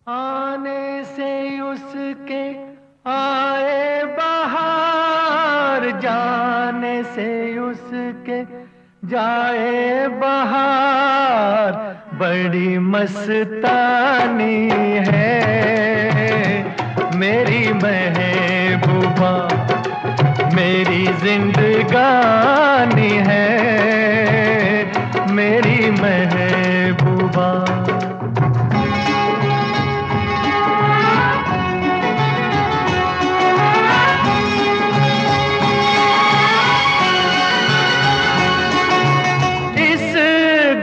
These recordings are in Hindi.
आने से उसके आए बहार, जाने से उसके जाए बहार। बड़ी मस्तानी है मेरी महबूबा, मेरी जिंदगानी है मेरी महबूबा।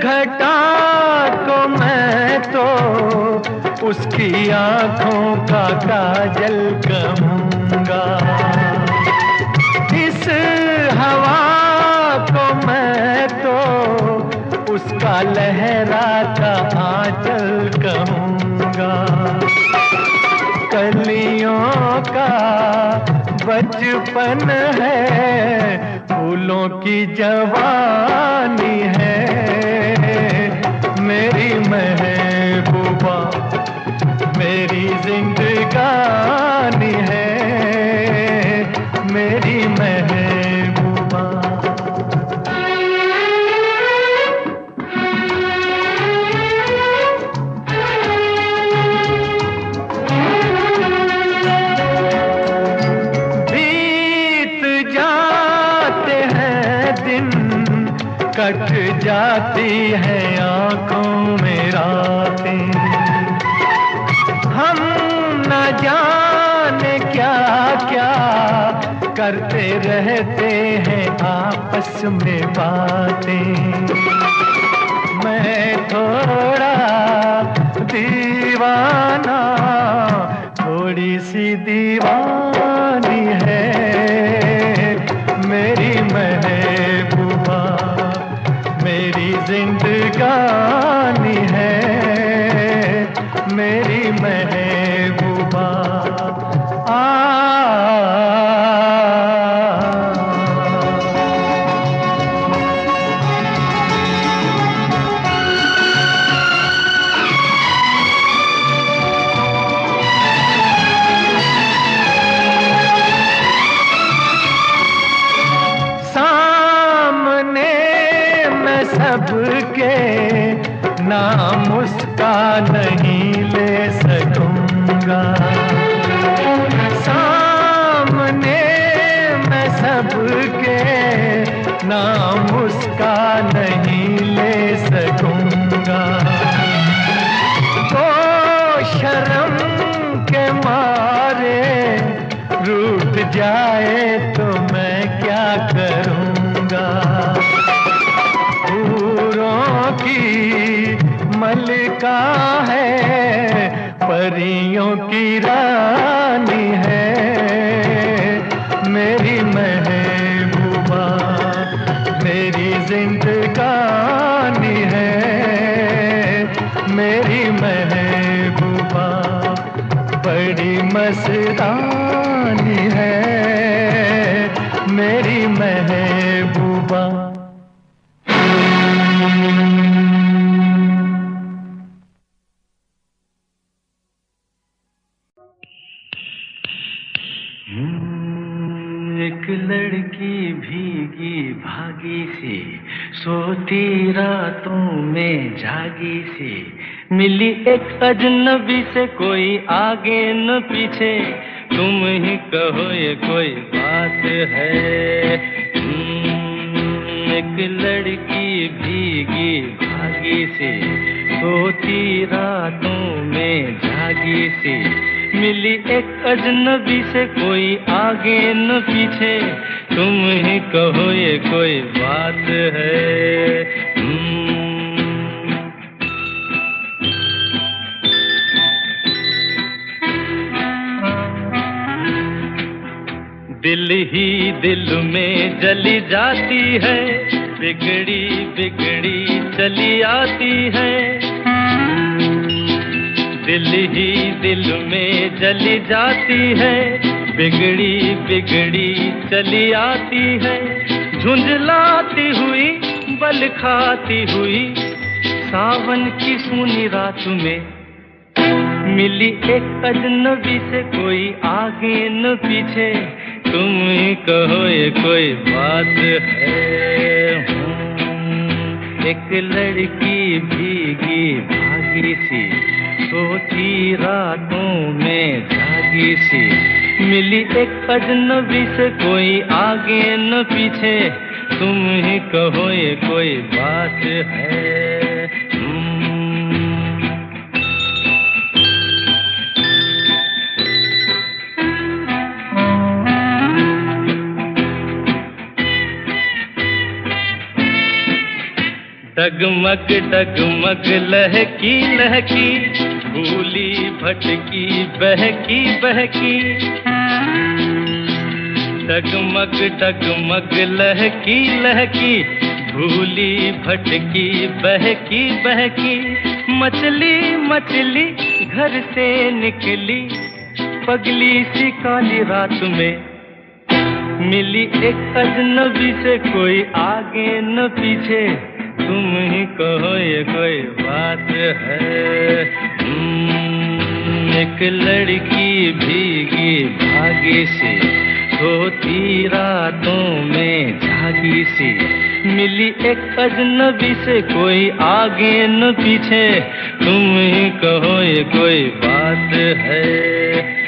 घटा को मैं तो उसकी आंखों का काजल कहूँगा। इस हवा को मैं तो उसका लहराता आंचल कहूँगा। कलियों का बचपन है, फूलों की जवानी है मेरी महबूबा, मेरी जिंदगानी है मेरी महबूबा। बीत जाते हैं दिन, कट जाती है आंखों में रातें। हम न जाने क्या क्या करते रहते हैं आपस में बातें। मैं थोड़ा दीवाना, थोड़ी सी दीवानी है मेरी महबूबा, मेरी जिंदगानी है मेरी महबूबा। सामने मैं सबके नाम उसका नहीं ले सकूंगा। सामने मैं सबके नाम उसका नहीं ले सकूंगा। तो शर्म के मारे रूठ जाए तो मैं क्या करूंगा। हूरों की मलिका है, परियों की रानी है मेरी महबूबा, मेरी जिंदगानी है मेरी महबूबा। बड़ी मस्तानी है मेरी महबूबा। एक लड़की भीगी भागी सी, सोती रातों में जागी सी, मिली एक अजनबी से कोई आगे न पीछे, तुम ही कहो ये कोई बात है। एक लड़की भीगी भागी सी, सोती रातों में जागी सी, मिली एक अजनबी से कोई आगे न पीछे, तुम ही कहो ये कोई बात है। दिल ही दिल में जली जाती है, बिगड़ी बिगड़ी चली आती है। दिल ही दिल में जली जाती है, बिगड़ी बिगड़ी चली आती है। झुंझलाती हुई बल खाती हुई, सावन की सूनी रात में मिली एक अजनबी से कोई आगे न पीछे, तुम ही कहो ये कोई बात है। एक लड़की भीगी भागी सी, सोती रातों में जागी सी, मिली एक अजनबी से कोई आगे न पीछे, तुम ही कहो ये कोई बात है। डगमग डगमग लहकी लहकी, भूली भटकी बहकी बहकी। डगमग डगमग लहकी लहकी, भूली भटकी बहकी बहकी। मछली मछली घर से निकली, पगली सी काली रात में, मिली एक अजनबी से कोई आगे न पीछे, तुम ही कहो ये कोई बात है। एक लड़की भीगी भागी सी, सोती रातों में जागी सी, मिली एक अजनबी से कोई आगे न पीछे, तुम ही कहो ये कोई बात है।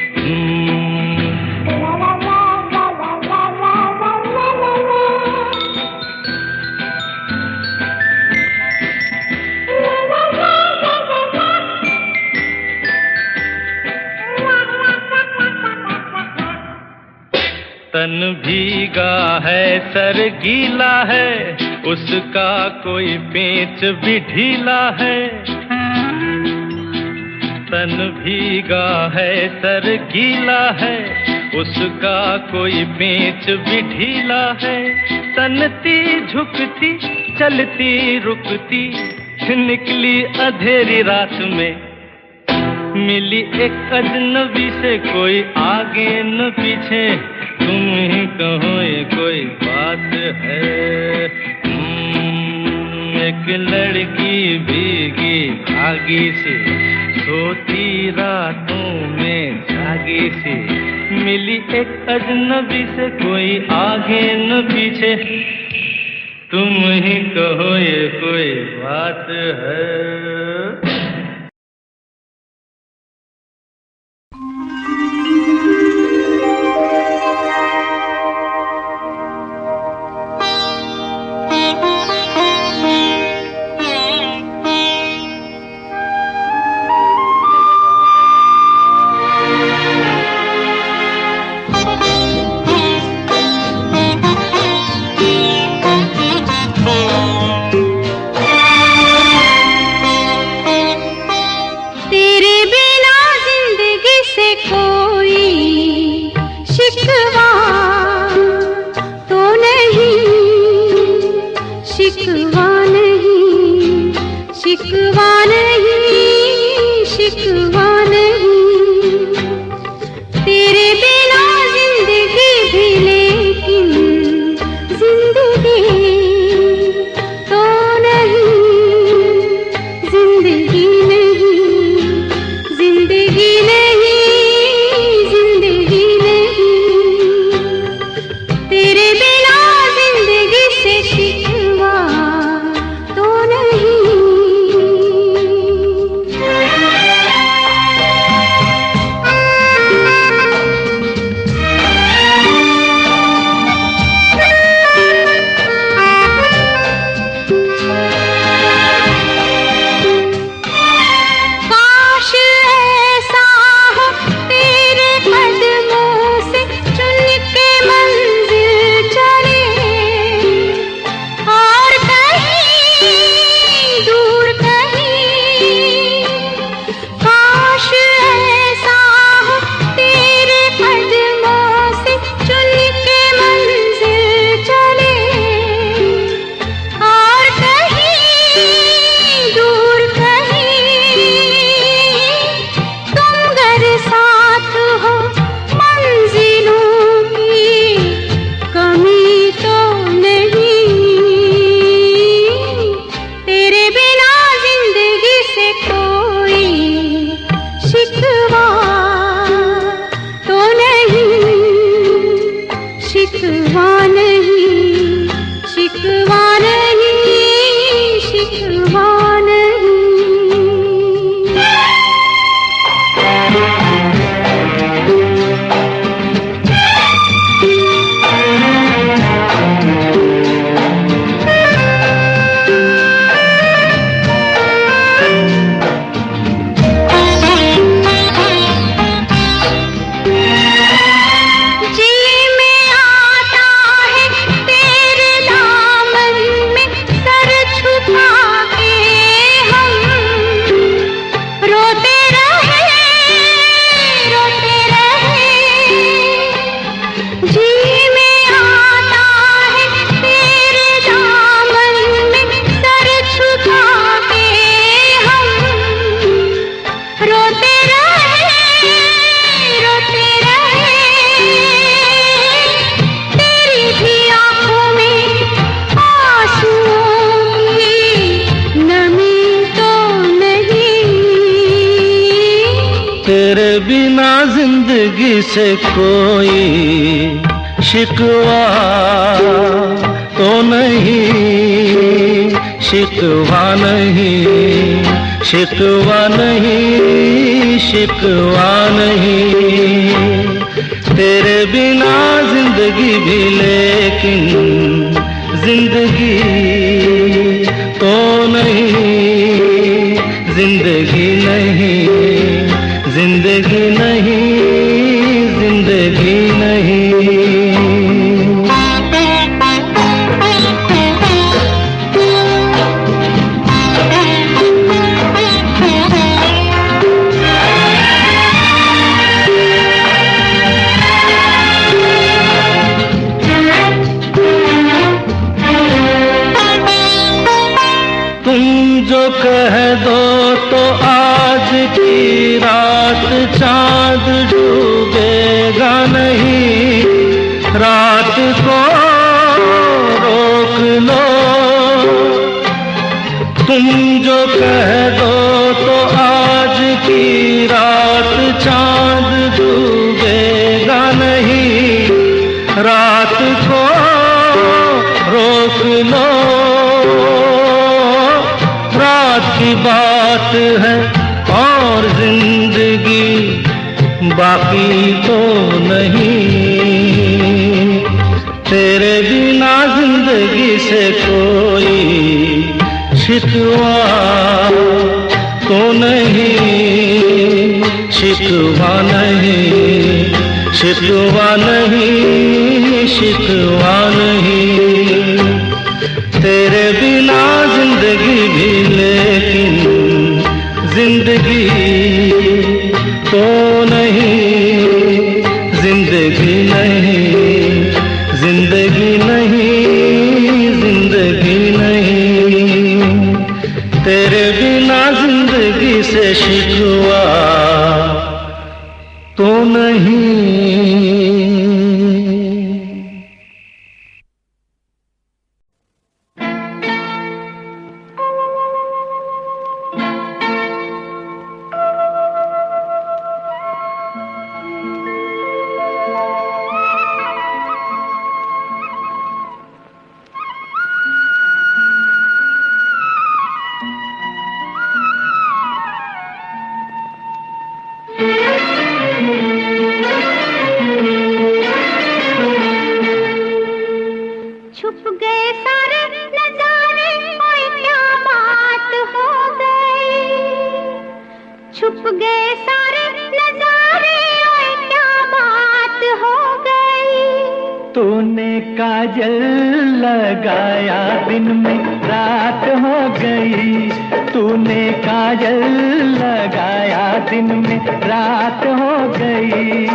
तन भीगा है सर गीला है, उसका कोई पेच भी ढीला है। तन भीगा है सर गीला है, उसका कोई पेच भी ढीला है। तनती झुकती चलती रुकती, निकली अंधेरी रात में, मिली एक अजनबी से कोई आगे न पीछे, तुम ही कहो ये कोई बात है। एक लड़की भीगी भागी सी, सोती रातों में जागी सी, मिली एक अजनबी से कोई आगे न पीछे, तुम ही कहो ये कोई बात है। तेरे बिना जिंदगी से कोई शिकवा तो नहीं, शिकवा नहीं, शिकवा नहीं, शिकवा नहीं। तेरे बिना जिंदगी भी लेकिन जिंदगी तो नहीं, जिंदगी नहीं, जिंदगी नहीं, जिंदगी नहीं। तुम जो कह दो तो आज की रात चांद डूबेगा नहीं, रात को रोक लो। तुम जो कह दो तो आज की रात चांद डूबेगा नहीं, रात को रोक लो। रात की बात है और जिंदगी बाकी तो नहीं। तेरे बिना जिंदगी से कोई शिकवा तो नहीं, शिकवा नहीं, शिकवा नहीं, शिकवा नहीं। तेरे बिना जिंदगी भी लेकिन जिंदगी तो नहीं, जिंदगी नहीं, जिंदगी नहीं, जिंदगी नहीं। तेरे बिना जिंदगी से शिकवा तो नहीं। तूने काजल लगाया दिन में रात हो गई, तूने काजल लगाया दिन में रात हो गई।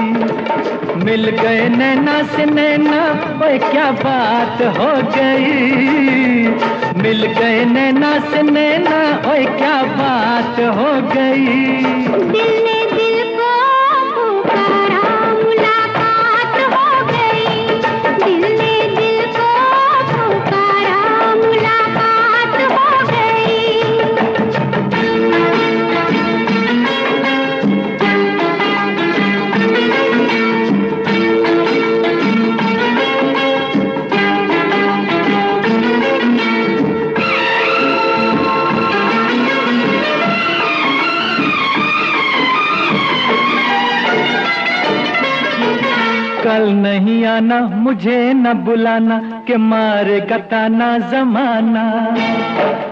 मिल गए नैना से नैना, ओए क्या बात हो गई। मिल गए नैना से नैना, ओए क्या बात हो गई। दिल ने दिल को पुकारा, मुलाकात हो गई। दिल ने दिल को पुकारा, मुलाकात हो गई। कल नहीं आना मुझे न बुलाना के मारेगा ताना जमाना।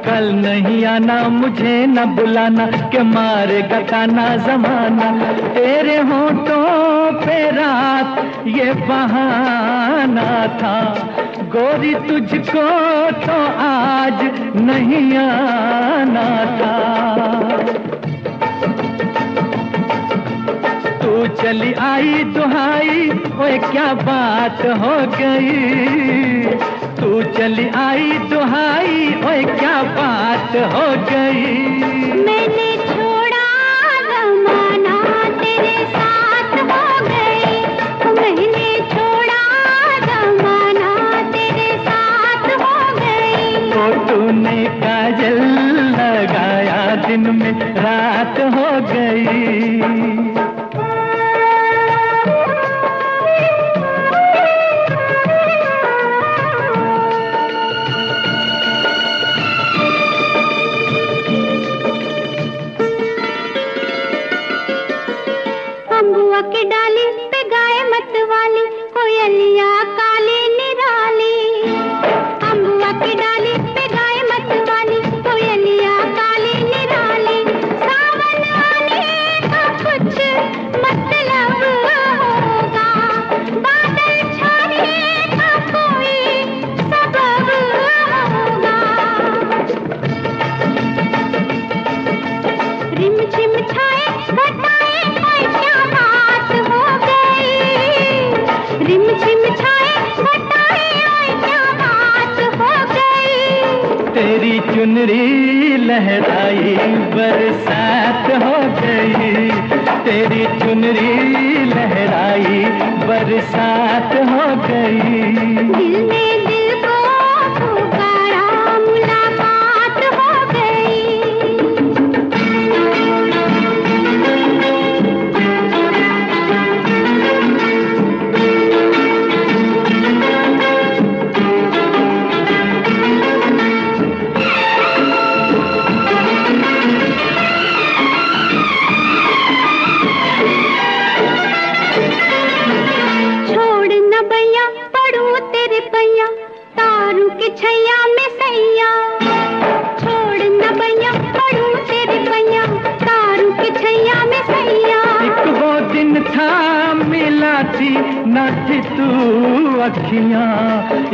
कल नहीं आना मुझे न बुलाना के मारेगा ताना जमाना। तेरे होठों पे रात ये बहाना था, गोरी तुझको तो आज नहीं आना था। तू चली आई दुहाई, ओए क्या बात हो गई। तू चली आई दुहाई, ओए क्या बात हो गई। मैंने छोड़ा जमाना तेरे साथ हो गई। मैंने छोड़ा जमाना तेरे साथ हो गई। तो तूने काजल लगाया दिन में रात हो गई। अम्बुआ की डाली पे गाय मत वाली, कोयलिया काली निराली। अम्बुआ की डाली पे गाय मत वाली, कोयलिया काली निराली। सावन आने का कुछ मतलब होगा, बादल छाने का कोई सबब होगा। रिम झिम छाए घटाए, ओए क्या बात हो गई। रिम झिम छाए घटाए, ओए क्या बात हो गई। तेरी चुनरी लहराई बरसात हो गई। तेरी चुनरी लहराई बरसात हो गई। दिल ने दिल को पुकारा, मुलाकात हो गई। छोड़ न भैया पड़ू तेरे पैया, तारू के छैया में सैया। छोड़ न भैया पड़ू तेरे पैया, तारू के छैया में सैया। एक वो दिन था मिला थी ना थी तू अखियां,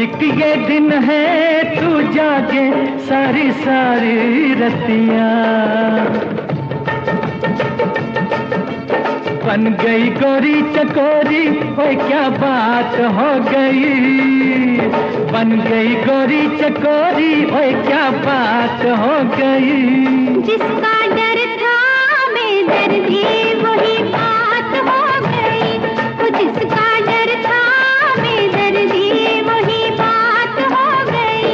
एक ये दिन है तू जागे सारी सारी रतियां। बन गई गोरी चकोरी, ओए क्या बात हो गई। बन गई गोरी चकोरी, ओए क्या बात हो गई। जिसका डर था बेदर्दी, वही बात हो गई। वो जिसका डर था बेदर्दी, वही बात हो गई।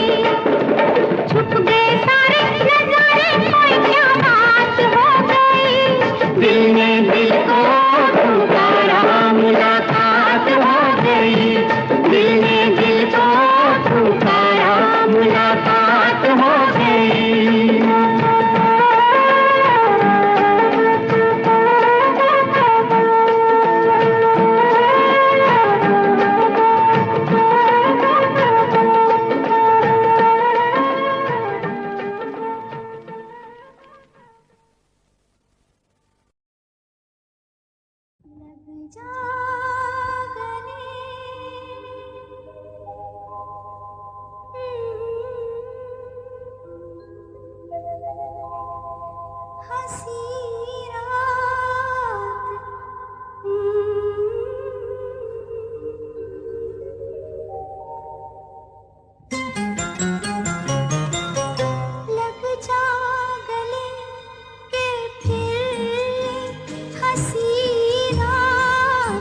छुप गए सारे नजारे, कोई क्या बात हो गई। दिल ने दिल को पुकारा, मुलाकात हो गई। दिल ने दिल को पुकारा, मुलाकात हो गई। लग जा गले, हंसी रात, लग जा गले के फिर हंसी रात।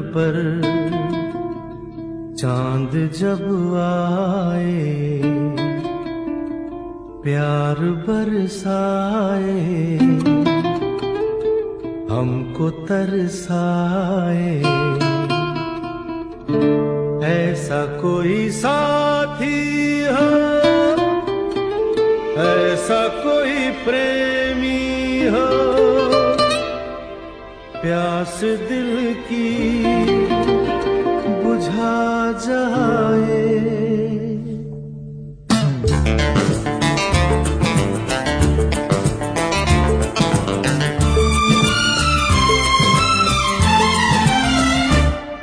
पर चांद जब आए, प्यार बरसाए, हमको तरसाए, ऐसा कोई साथी हो, ऐसा कोई प्रेमी हो, प्यास दिल की बुझा जाए।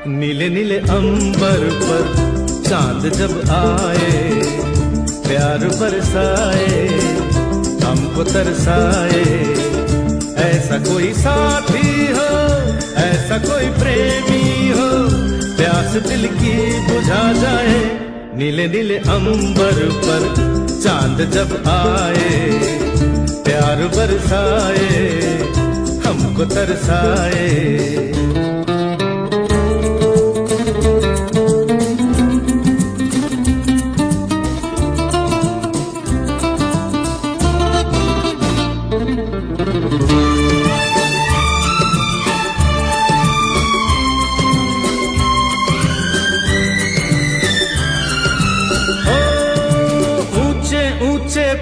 नीले नीले अंबर पर चांद जब आए, प्यार बरसाए, हमको तरसाए, ऐसा कोई साथी हो, ऐसा कोई प्रेमी हो, प्यास दिल की बुझा जाए। नीले नीले अंबर पर चांद जब आए, प्यार बरसाए, हमको तरसाए।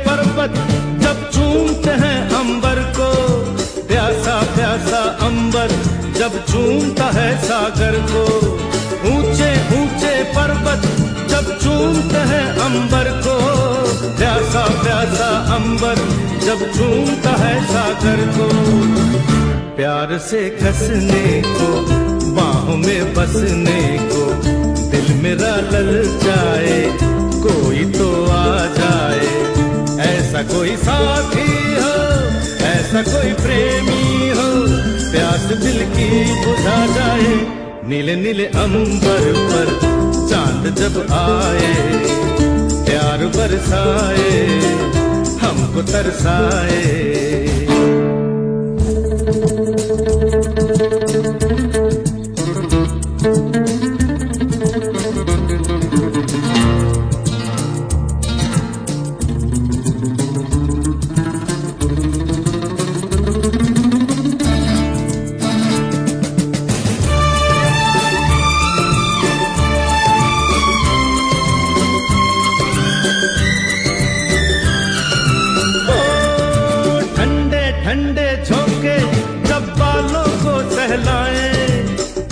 पर्वत जब चूमते हैं अंबर को, प्यासा प्यासा अंबर जब चूमता है सागर को। ऊंचे ऊंचे पर्वत जब चूमते हैं अंबर को, प्यासा प्यासा अंबर जब चूमता है सागर को। प्यार से कसने को, बाहों में बसने को, दिल मेरा ललचाए, कोई तो आ जाए। ऐसा कोई साथी हो, ऐसा कोई प्रेमी हो, प्यास दिल की बुझा जाए। नीले नीले अंबर पर चांद जब आए, प्यार बरसाए, हमको तरसाए। ठंडे झोंके जब बालों को सहलाए,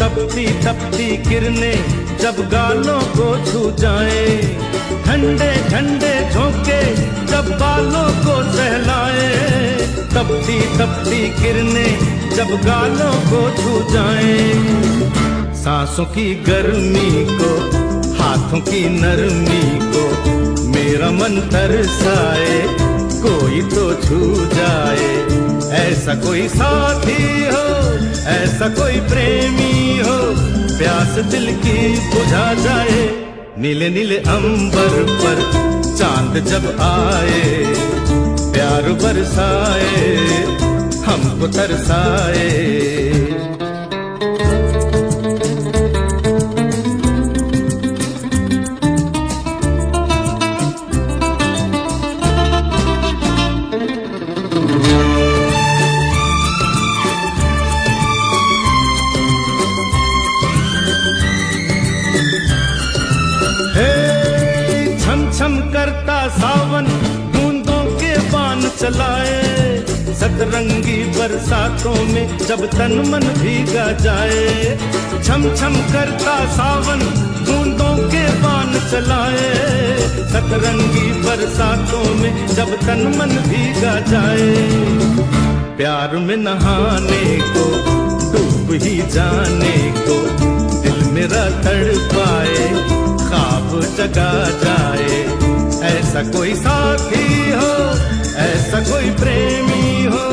तपती तपती किरणें जब गालों को छू जाए। ठंडे ठंडे झोंके जब बालों को सहलाए, तपती तपती किरणें जब गालों को छू जाए। सांसों की गर्मी को, हाथों की नरमी को, मेरा मन तरसाए, कोई तो छू जाए। ऐसा कोई साथी हो, ऐसा कोई प्रेमी हो, प्यास दिल की बुझा जाए। नीले नीले अंबर पर चांद जब आए, प्यार बरसाए, हमको तरसाए। छम करता सावन बूंदों के बान चलाए, सतरंगी बरसातों में जब तन मन भीगा जाए। छम छम करता सावन बूंदों के बान चलाए, सतरंगी बरसातों में जब तन मन भीगा जाए। प्यार में नहाने को, डूब ही जाने को, दिल मेरा तड़पाए, ख्वाब जगा जाए। ऐसा कोई साथी हो, ऐसा कोई प्रेमी हो,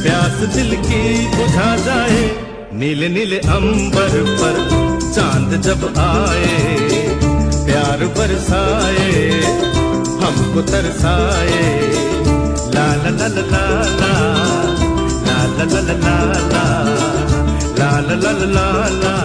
प्यास दिल की बुझा जाए। नीले नीले अंबर पर चांद जब आए, प्यार बरसाए, हमको तरसाए। ला ला ला ला ला ला ला ला ला ला ला ला ला ला ला ला।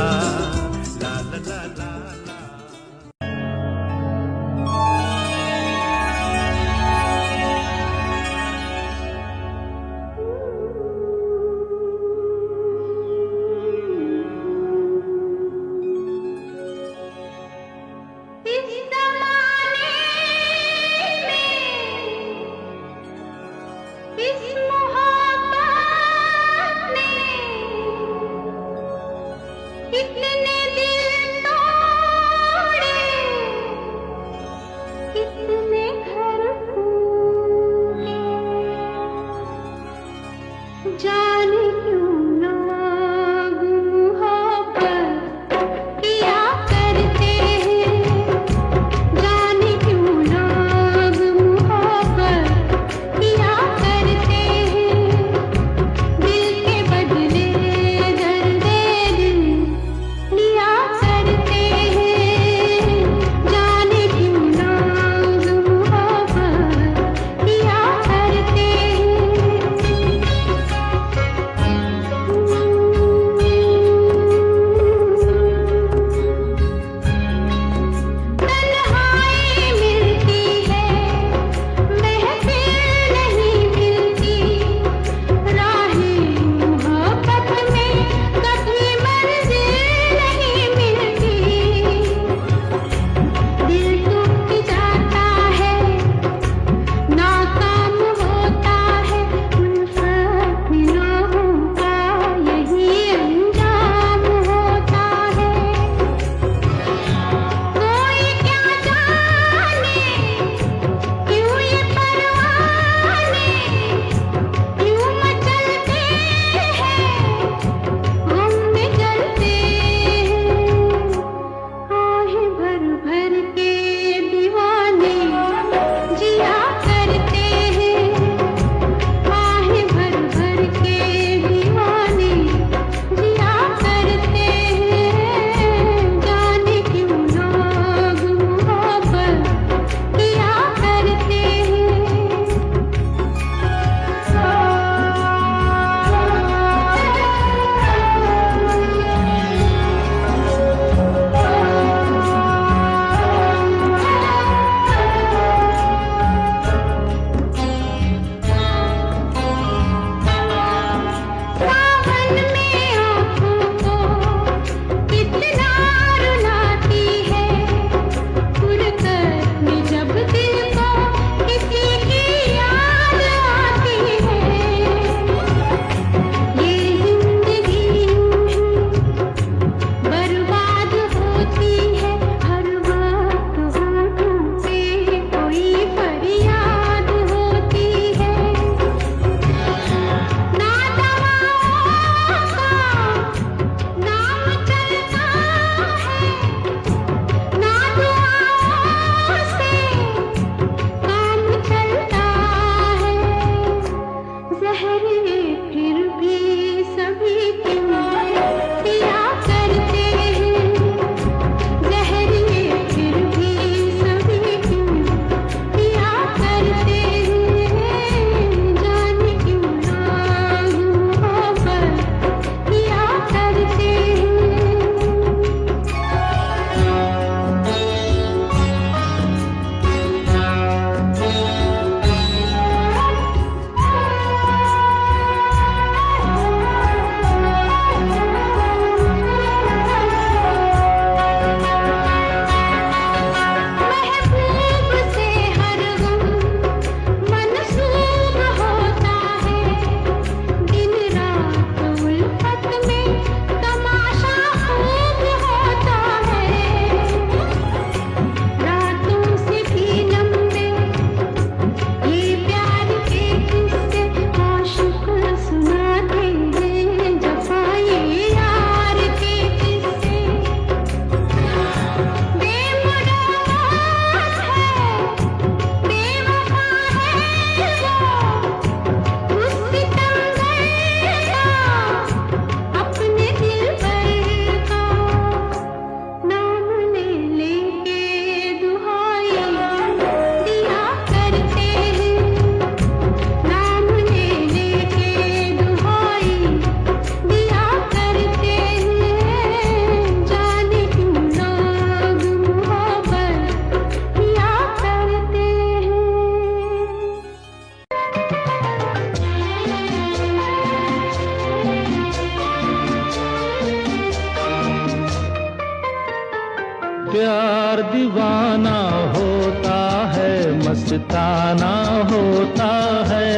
मस्ताना होता है।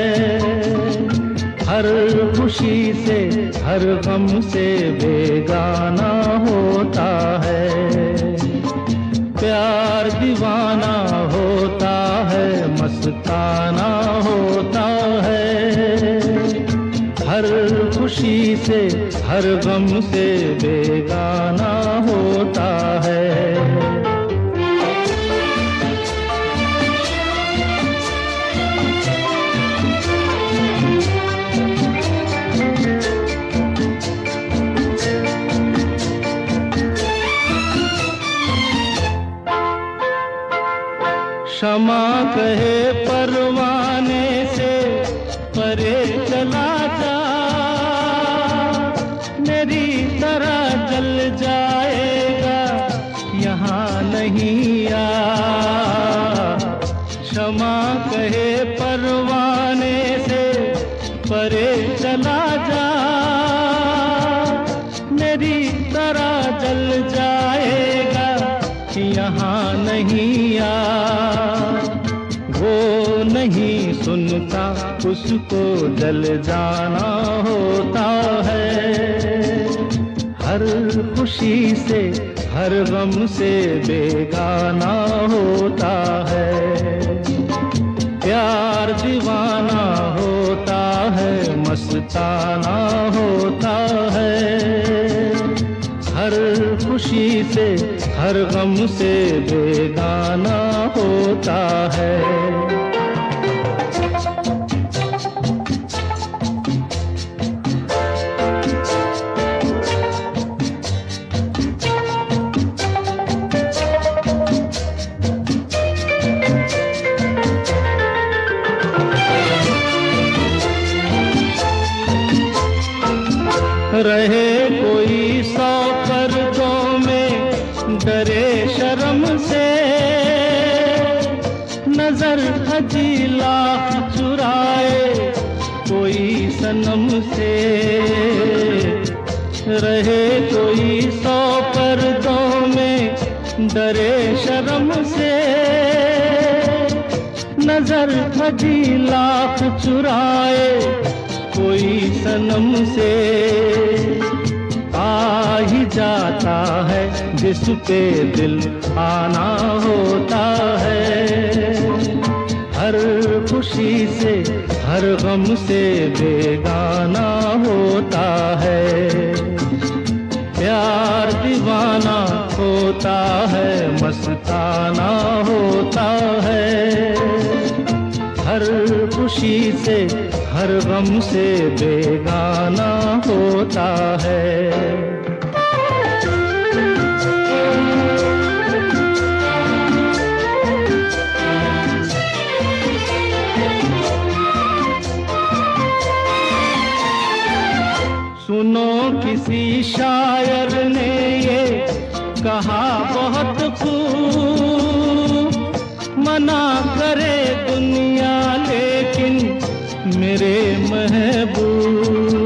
हर खुशी से हर गम से बेगाना होता है। प्यार दीवाना होता है, मस्ताना होता है। हर खुशी से हर गम से बेगाना होता है। क्षमा कहे परवाने से परे चला जा, मेरी तरह जल जाएगा यहाँ नहीं आ। क्षमा कहे परवाने से परे चला जा, मेरी तरह जल जाएगा यहाँ नहीं आ। वो नहीं सुनता उसको जल जाना होता है। हर खुशी से हर गम से बेगाना होता है। प्यार दीवाना होता है, मस्ताना होता है। हर खुशी से हर गम से बेगाना होता है। रहे कोई 100 पर्दों में डरे शर्म से, नजर हजी लाख चुराए कोई सनम से। रहे कोई 100 पर्दों में डरे शर्म से, नजर हजी लाख चुराए कोई सनम से। आ ही जाता है जिस पे दिल आना होता है। हर खुशी से हर गम से बेगाना होता है। प्यार दीवाना होता है, मस्ताना होता है। हर खुशी से हर गम से बेगाना होता है। सुनो किसी शायर ने ये कहा बहुत खूब, मना करे दुनिया लेकिन मेरे महबूब।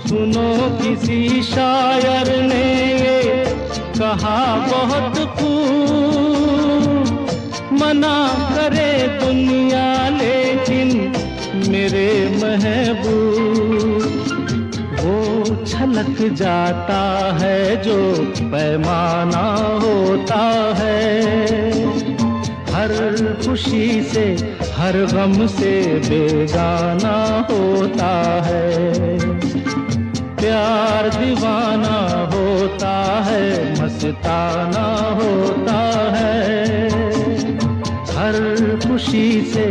सुनो किसी शायर ने ये कहा बहुत खूब, मना करे दुनिया लेकिन मेरे महबूब। वो छलक जाता है जो पैमाना होता है। हर खुशी से हर गम से बेगाना होता है। प्यार दीवाना होता है, मस्ताना होता है। हर खुशी से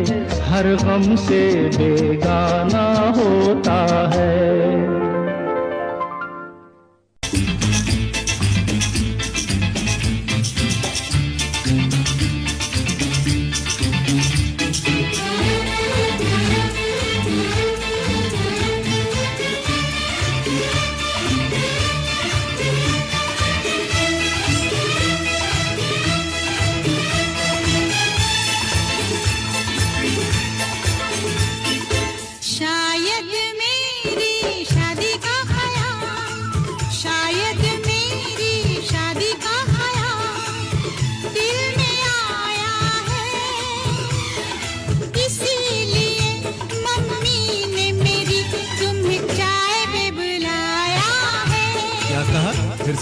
हर गम से बेगाना होता है। शायद मेरी शादी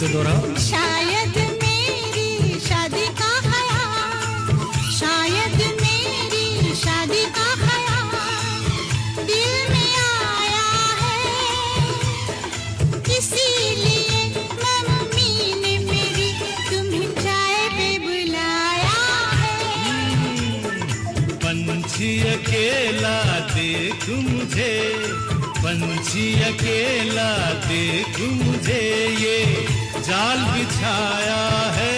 तो दोहराओ। शायद मेरी शादी का ख्याल, शायद मेरी शादी का ख्याल दिल में आया है, इसीलिए मम्मी ने मेरी तुम्हें चाय पे बुलाया है। पंछी अकेला देख मुझे, पंछी अकेला देख मुझे, ये जाल बिछाया है,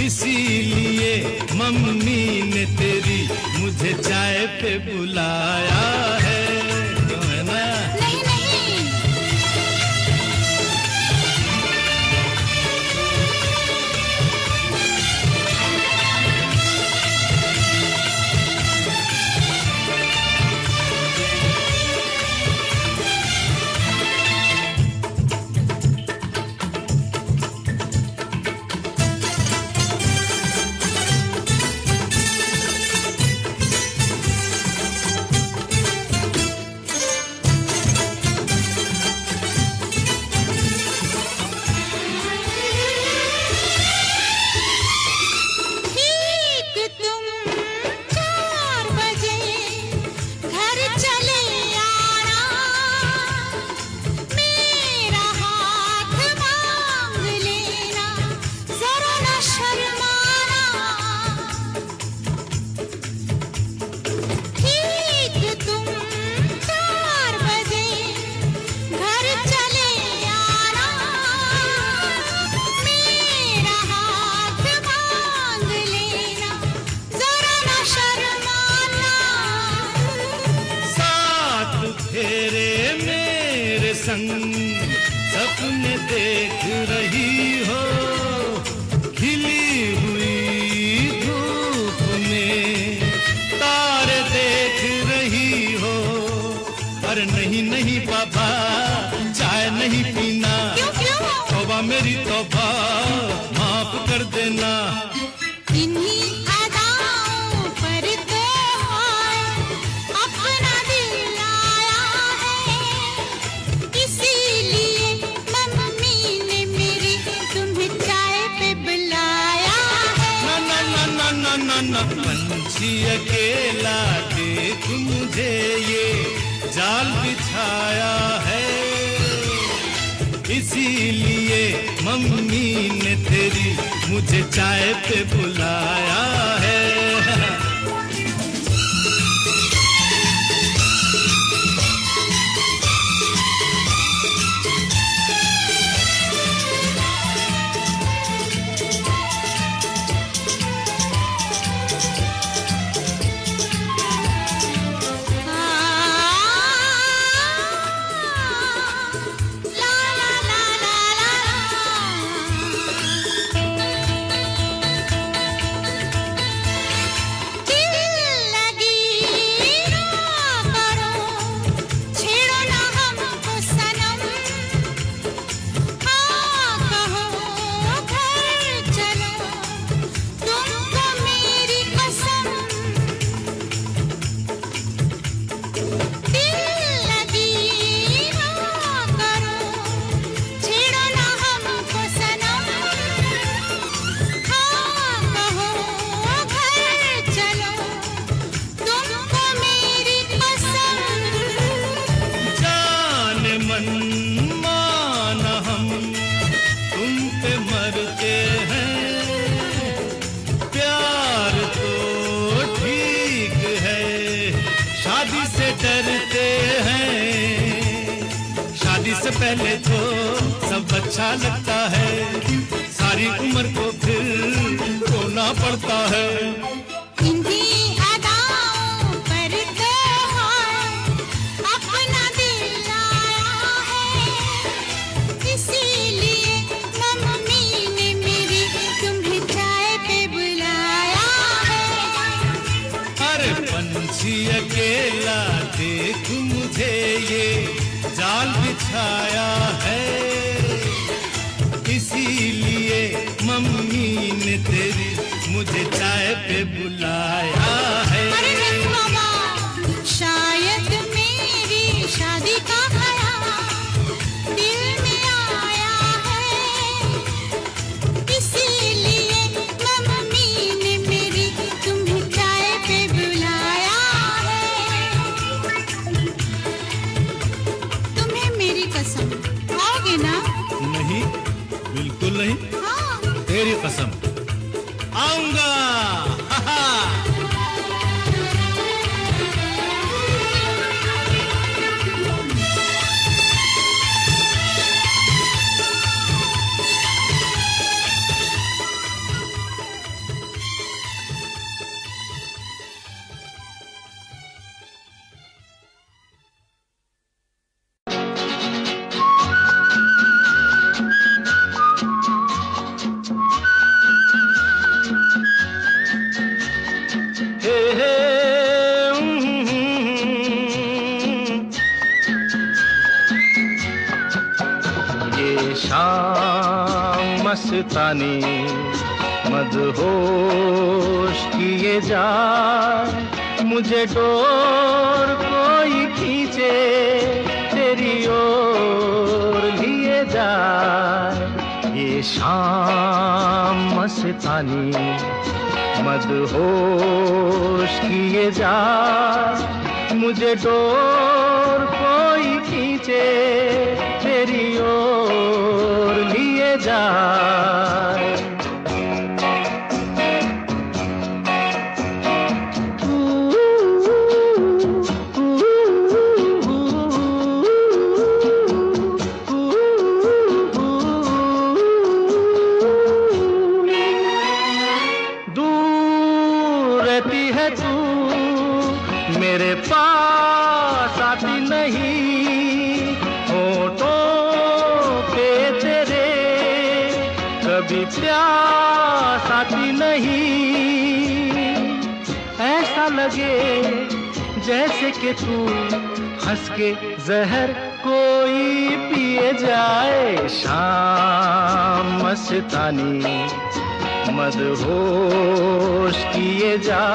इसीलिए मम्मी ने तेरी मुझे चाय पे बुलाया है। क्यों है ना? नहीं नहीं, सपने देख रही हो, खिली हुई धूप में तारे देख रही हो। अरे नहीं नहीं बाबा, चाय नहीं पीना। क्यों क्यों? तौबा मेरी तौबा, माफ कर देना। इन्हीं अदाओं पर तो अपना दिल आया है, इसीलिए मम्मी ने मेरी तुम्हें चाय पे बुलाया है। ना ना ना ना ना ना ना, पंछी अकेला देख मुझे, ये जाल बिछाया है, इसीलिए मम्मी ने तेरी मुझे चाय पे बुलाया है। पहले तो सब अच्छा लगता है, सारी उम्र को फिर रोना पड़ता है। इन्हीं अदाओं पर तो अपना दिल आया है, इसीलिए मम्मी ने मेरी तुम्हें चाय पे बुलाया है। अरे पंछी अकेला देख मुझे, ये जाल बिछाया है, इसीलिए मम्मी ने तेरी मुझे चाय पे बुलाया है। अरे नहीं बाबा, शायद मेरी शादी का ख्याल दिल में आया आऊंगा। मस्तानी मदहोश किए जाए, मुझे डोर कोई खींचे तेरी ओर लिए जाए। ये शाम मस्तानी मदहोश किए जाए, मुझे डोर कोई खींचे तेरी ओर लिए जाए। दूर रहती है तू, मेरे पास आती नहीं, होठों पे तेरे कभी प्यास आती नहीं। ऐसा लगे जैसे कि तू हंस के जहर कोई पिए जाए। शाम मस्तानी मदहोश किए जा,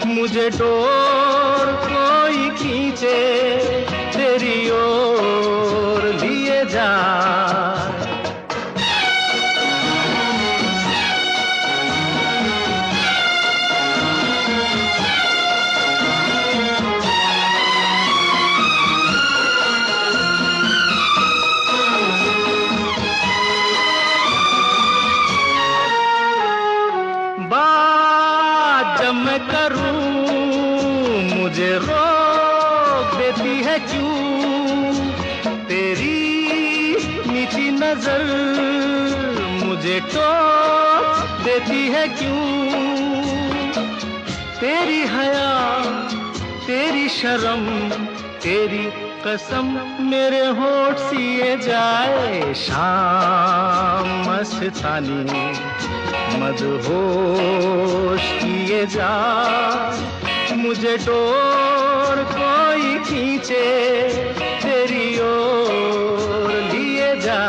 मुझे डोर कोई खींचे तेरी ओर लिए जा। जब मैं करूं मुझे रोक देती है क्यों, तेरी नीची नजर मुझे टोक देती है क्यों। तेरी हया तेरी शर्म तेरी कसम मेरे होठ सिए जाए। शाम मस्तानी मदहोश किए जा, मुझे डोर कोई खींचे तेरी ओर लिए जा।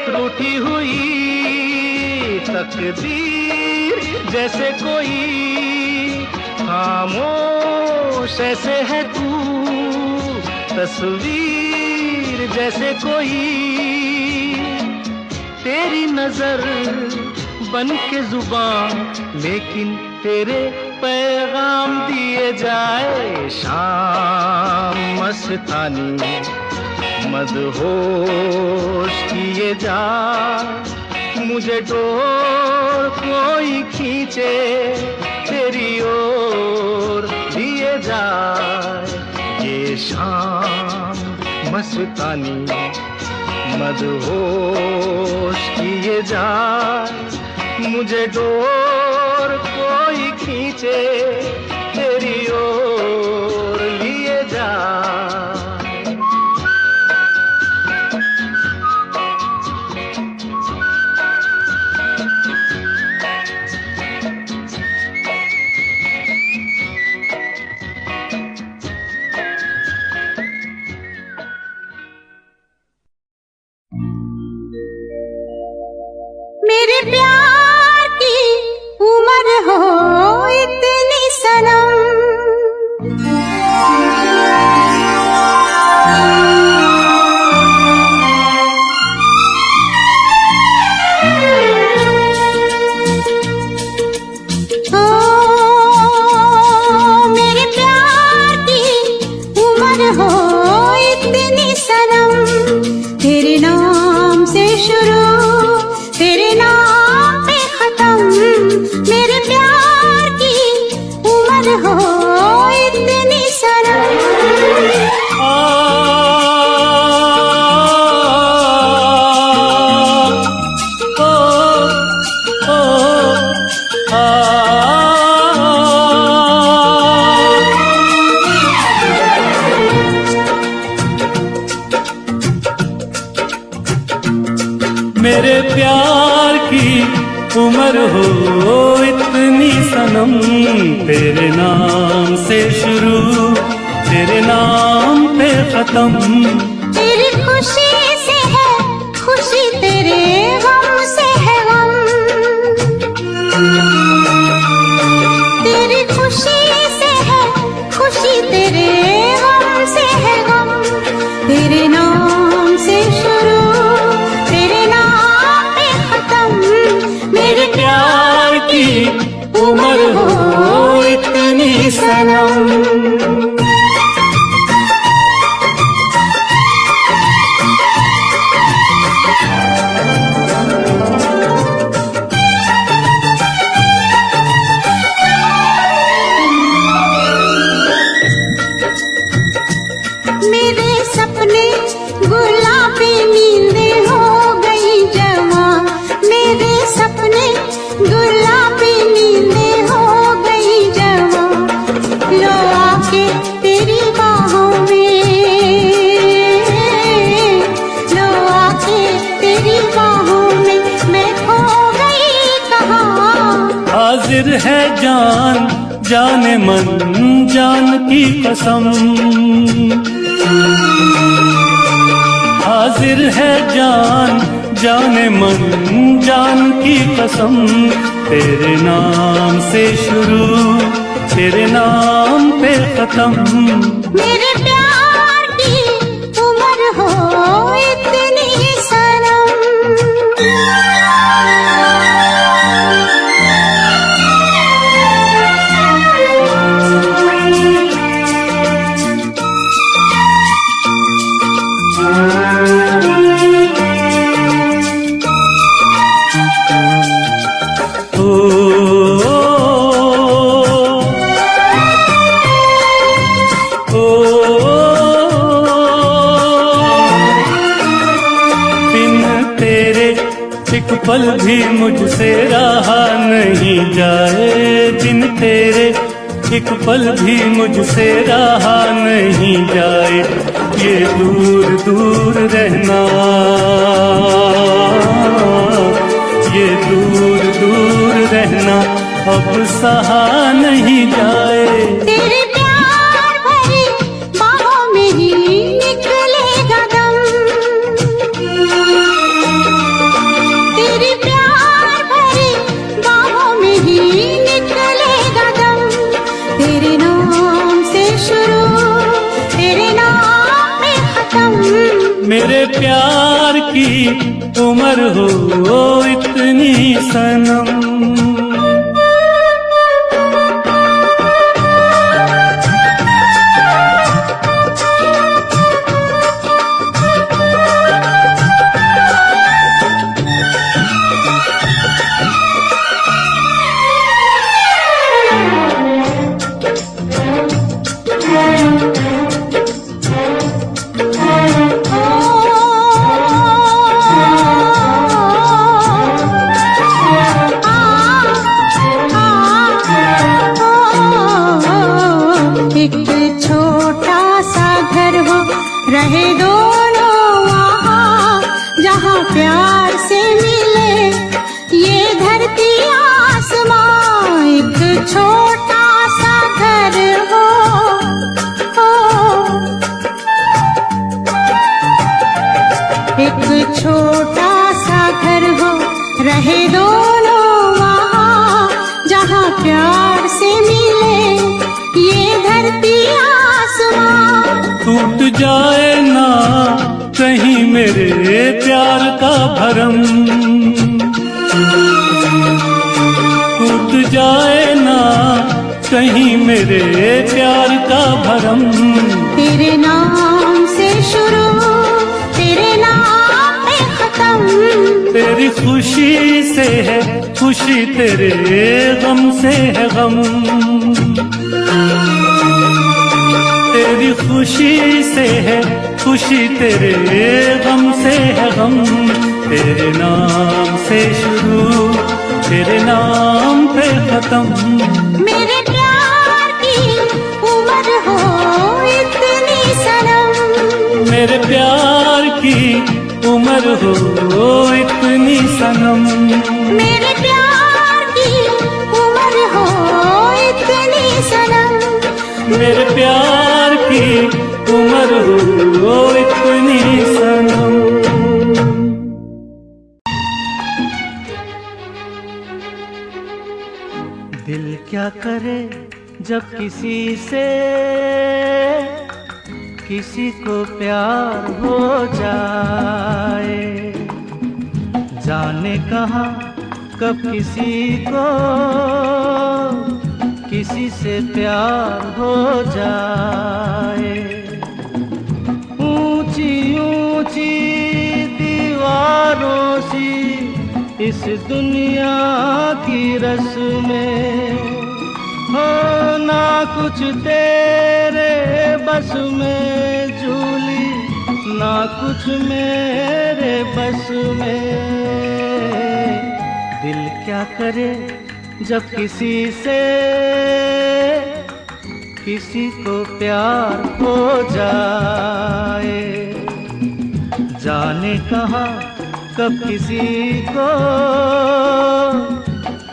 रूठी हुई तकदीर जैसे कोई, खामोश ऐसे है तू तस्वीर जैसे कोई। तेरी नजर बन के जुबान लेकिन तेरे पैगाम दिए जाए। शाम मस्तानी मदहोश किए जा, मुझे डोर कोई खींचे तेरी ओर लिए जाए। ये शाम मस्तानी मदहोश किए जा, मुझे डोर कोई खींचे तेरी ओर लिए जाए। मेरे प्यार की उम्र हो इतनी तेरे नाम से शुरू, तेरे नाम पे खत्म। तेरी खुशी से है खुशी, तेरे गम से है गम। तेरी खुशी से है खुशी, तेरे गम से है गम। तेरे नाम से शुरू, तेरे नाम पे खत्म। मेरे प्यार की उम्र हो इतनी सनम। मेरे सपने गुलाबी नींदें हो गई जवा। मेरे सपने गुलाबी नींदें हो गई जवा। लो आके तेरी बाहों में, लो आके तेरी बाहों में मैं खो गई कहाँ। हाजिर है जान जाने मन जान की कसम। हाजिर है जान जाने मन जान की कसम। तेरे नाम से शुरू, तेरे नाम पे खत्म। मेरे प्यार की उम्र हो इतनी सनम। एक पल भी मुझसे रहा नहीं जाए, बिन तेरे एक पल भी मुझसे रहा नहीं जाए। ये दूर दूर रहना, ये दूर दूर रहना अब सहा नहीं जाए। तेरे प्यार भरी बाहों में ही निकलेगा दम। तेरे प्यार भरी बाहों में ही निकलेगा दम। तेरे नाम से शुरू, तेरे नाम पे खत्म। मेरे प्यार की उम्र हो इतनी सनम। एक छोटा सा घर हो, रहे दोनों वहाँ, जहाँ प्यार से मिले ये धरती आसमां। एक छोटा सा घर हो, एक छोटा सा घर हो, रहे दोनों वहाँ, जहाँ प्यार से मिले ये धरती आसमां। टूट जाए ना कहीं मेरे प्यार का भरम, टूट जाए ना कहीं मेरे प्यार का भरम। तेरे नाम से शुरू, तेरे नाम पे खत्म। तेरी खुशी से है खुशी, तेरे गम से है गम। तेरी खुशी से है खुशी, तेरे गम से है गम। तेरे नाम से शुरू, तेरे नाम पे खत्म। मेरे प्यार की उम्र हो इतनी सनम। मेरे प्यार की उम्र हो इतनी सनम। मेरे प्यार की उम्र हो ओ इतनी सनम। दिल क्या करे जब किसी से किसी को प्यार हो जाए, जाने कहाँ कब किसी को किसी से प्यार हो जाए। ऊंची ऊंची दीवारों सी इस दुनिया की रस्में हो, ना कुछ तेरे बस में झूली, ना कुछ मेरे बस में। दिल क्या करे जब किसी से किसी को प्यार हो जाए, जाने कहाँ कब किसी को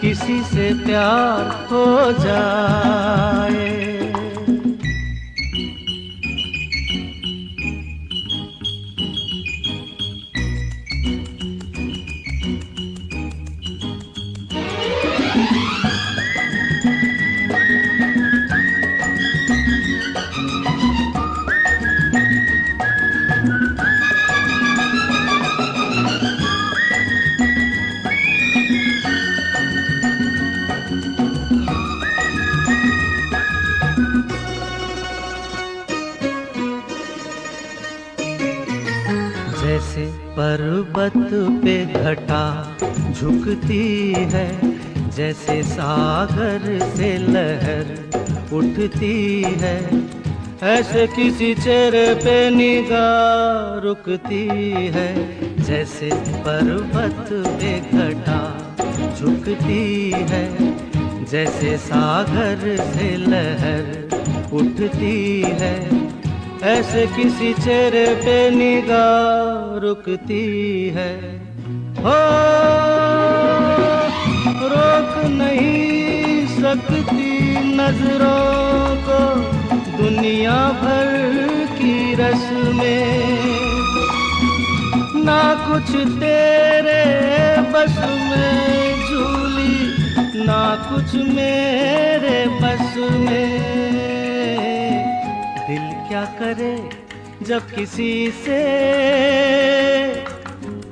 किसी से प्यार हो जाए। जैसे पर्वत पे घटा झुकती है, जैसे सागर से लहर उठती है, ऐसे किसी चेहरे पे निगाह रुकती है। जैसे पर्वत पे घटा झुकती है, जैसे सागर से लहर उठती है, ऐसे किसी चेहरे पे निगाह रुकती है। हो रोक नहीं सकती नजरों को दुनिया भर की रस्में, ना कुछ तेरे बस में झूली, ना कुछ मेरे बस में। दिल क्या करे जब किसी से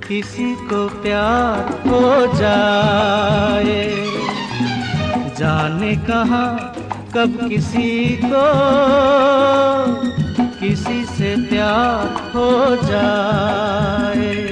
किसी को प्यार हो जाए, जाने कहाँ कब किसी को किसी से प्यार हो जाए।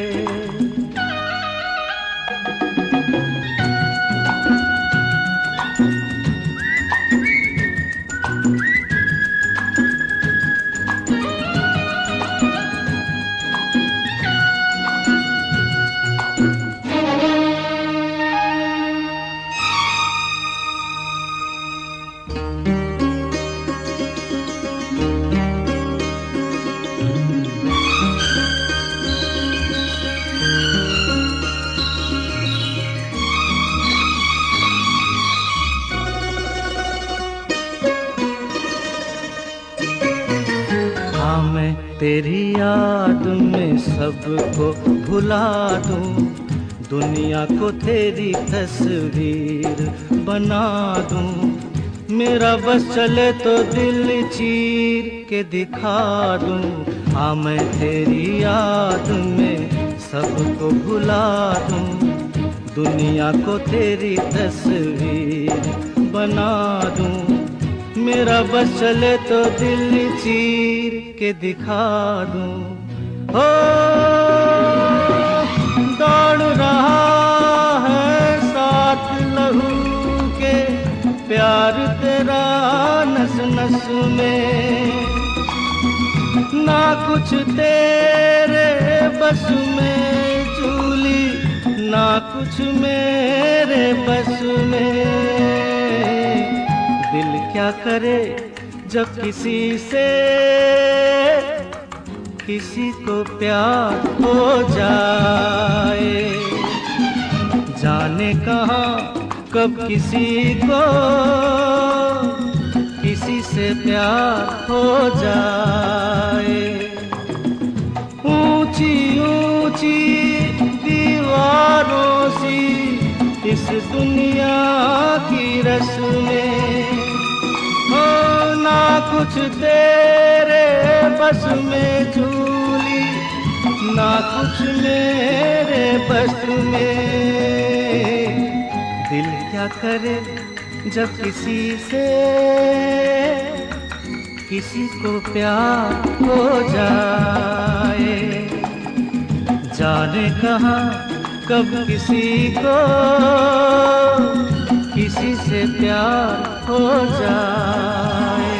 तेरी याद में सबको भुला दूं, दुनिया को तेरी तस्वीर बना दूं। मेरा बस चले तो दिल चीर के दिखा दूं। हाँ मैं तेरी याद में सबको भुला दूं, दुनिया को तेरी तस्वीर बना दूं। मेरा बस चले तो दिल चीर के दिखा दूं। हो दौड़ रहा है साथ लहू के प्यार तेरा नस नस में, ना कुछ तेरे बस में झूली, ना कुछ मेरे बस में। दिल क्या करे जब किसी से किसी को प्यार हो जाए, जाने कहाँ कब किसी को किसी से प्यार हो जाए। दुनिया की रस्में हो, ना कुछ तेरे बस में झूली, ना कुछ मेरे बस में। दिल क्या करे जब किसी को प्यार हो जाए, जाने कहाँ कब किसी से प्यार हो जाए।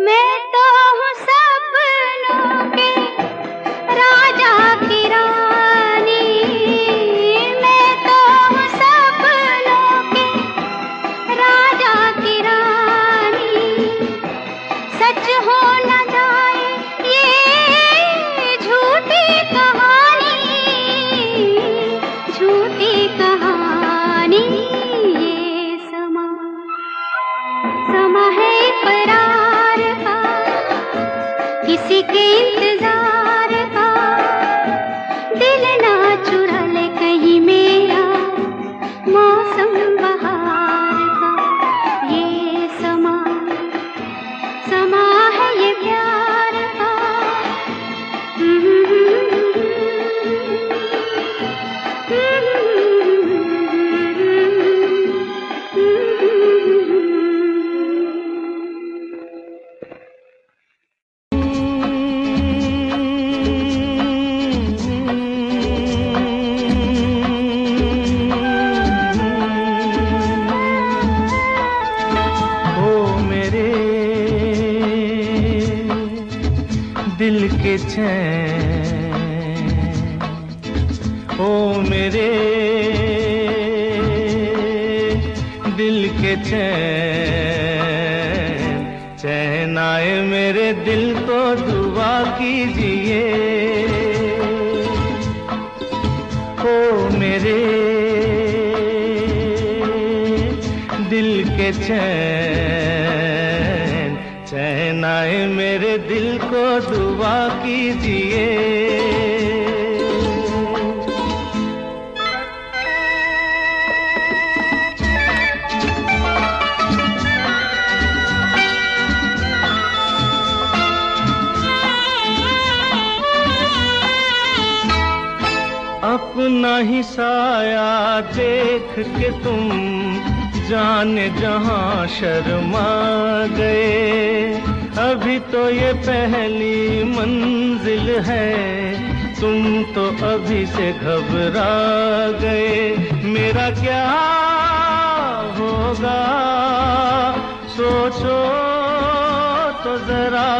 मैं तो हूँ सब के चैन, ओ मेरे दिल के चैन, चैन आए मेरे दिल को दुआ कीजिए। ओ मेरे दिल के चैन, चैन आए मेरे दिल को दुआ कीजिए। अपना ही साया देख के तुम जाने जहां शर्मा गए, अभी तो ये पहली मंजिल है, तुम तो अभी से घबरा गए। मेरा क्या होगा सोचो तो जरा,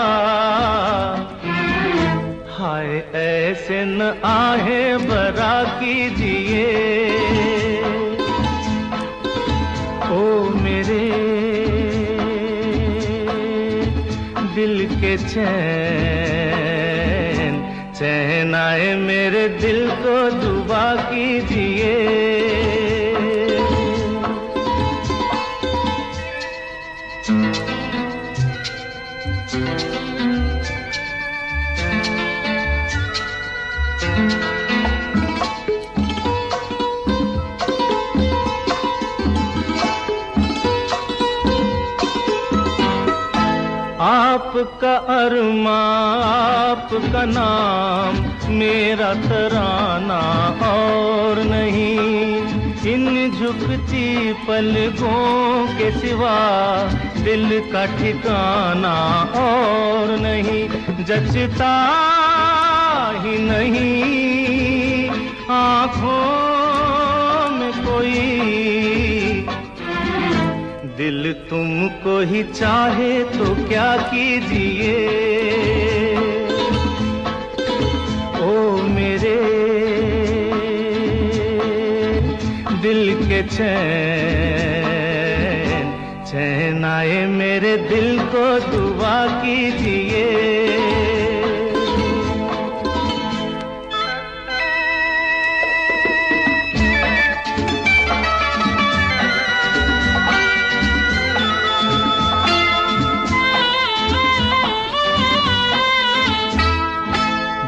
हाय ऐसे न आहे बरा कीजिए। ओ मेरे दिल के चैन, चैन आए मेरे दिल को दुआ कीजिए। आपका अरमा आपका नाम मेरा तराना और नहीं, इन झुकती पलकों के सिवा दिल का ठिकाना और नहीं। जचता ही नहीं आँखों में कोई, दिल तुमको ही चाहे तो क्या कीजिए। ओ मेरे दिल के चैन, चैन आए मेरे दिल को दुआ कीजिए।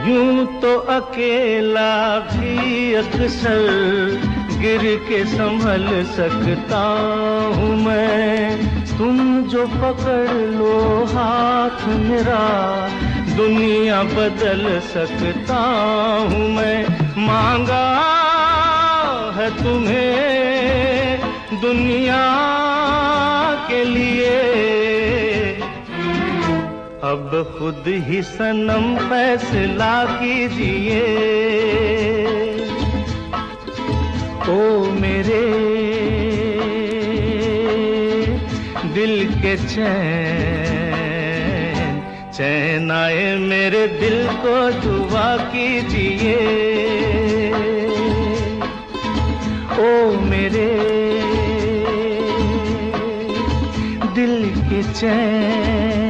यूं तो अकेला भी अक्सर गिर के संभल सकता हूँ मैं, तुम जो पकड़ लो हाथ मेरा दुनिया बदल सकता हूँ मैं। मांगा है तुम्हें दुनिया के लिए, अब खुद ही सनम फैसला कीजिए। ओ मेरे दिल के चैन, चैन आए मेरे दिल को दुआ कीजिए। ओ मेरे दिल के चैन,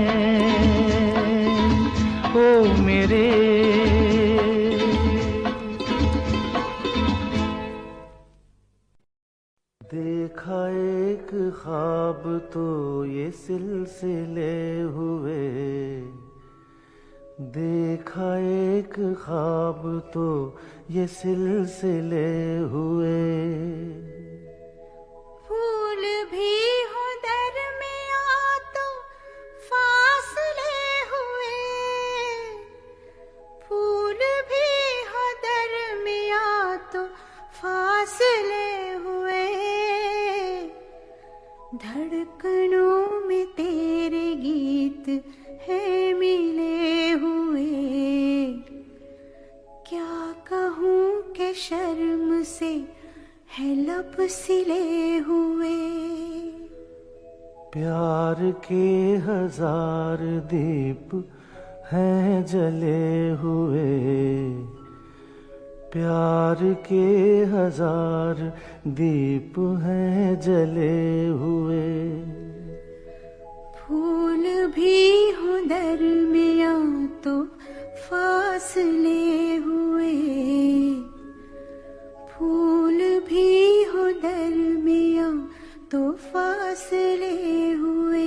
ओ मेरे देखा एक ख्वाब तो ये सिलसिले हुए, देखा एक ख्वाब तो ये सिलसिले हुए। फूल भी हो दरमिया तो फासले हुए, फूल भी हो दरमिया तो फासले हुए। धड़कनों में तेरे गीत है मिले हुए, क्या कहूँ कि शर्म से है लब सिले हुए। प्यार के हजार दीप हैं जले हुए, प्यार के 1000 दीप हैं जले हुए। फूल भी हो दरमियां तो फासले हुए, फूल भी हो दरमियां तो फासले हुए।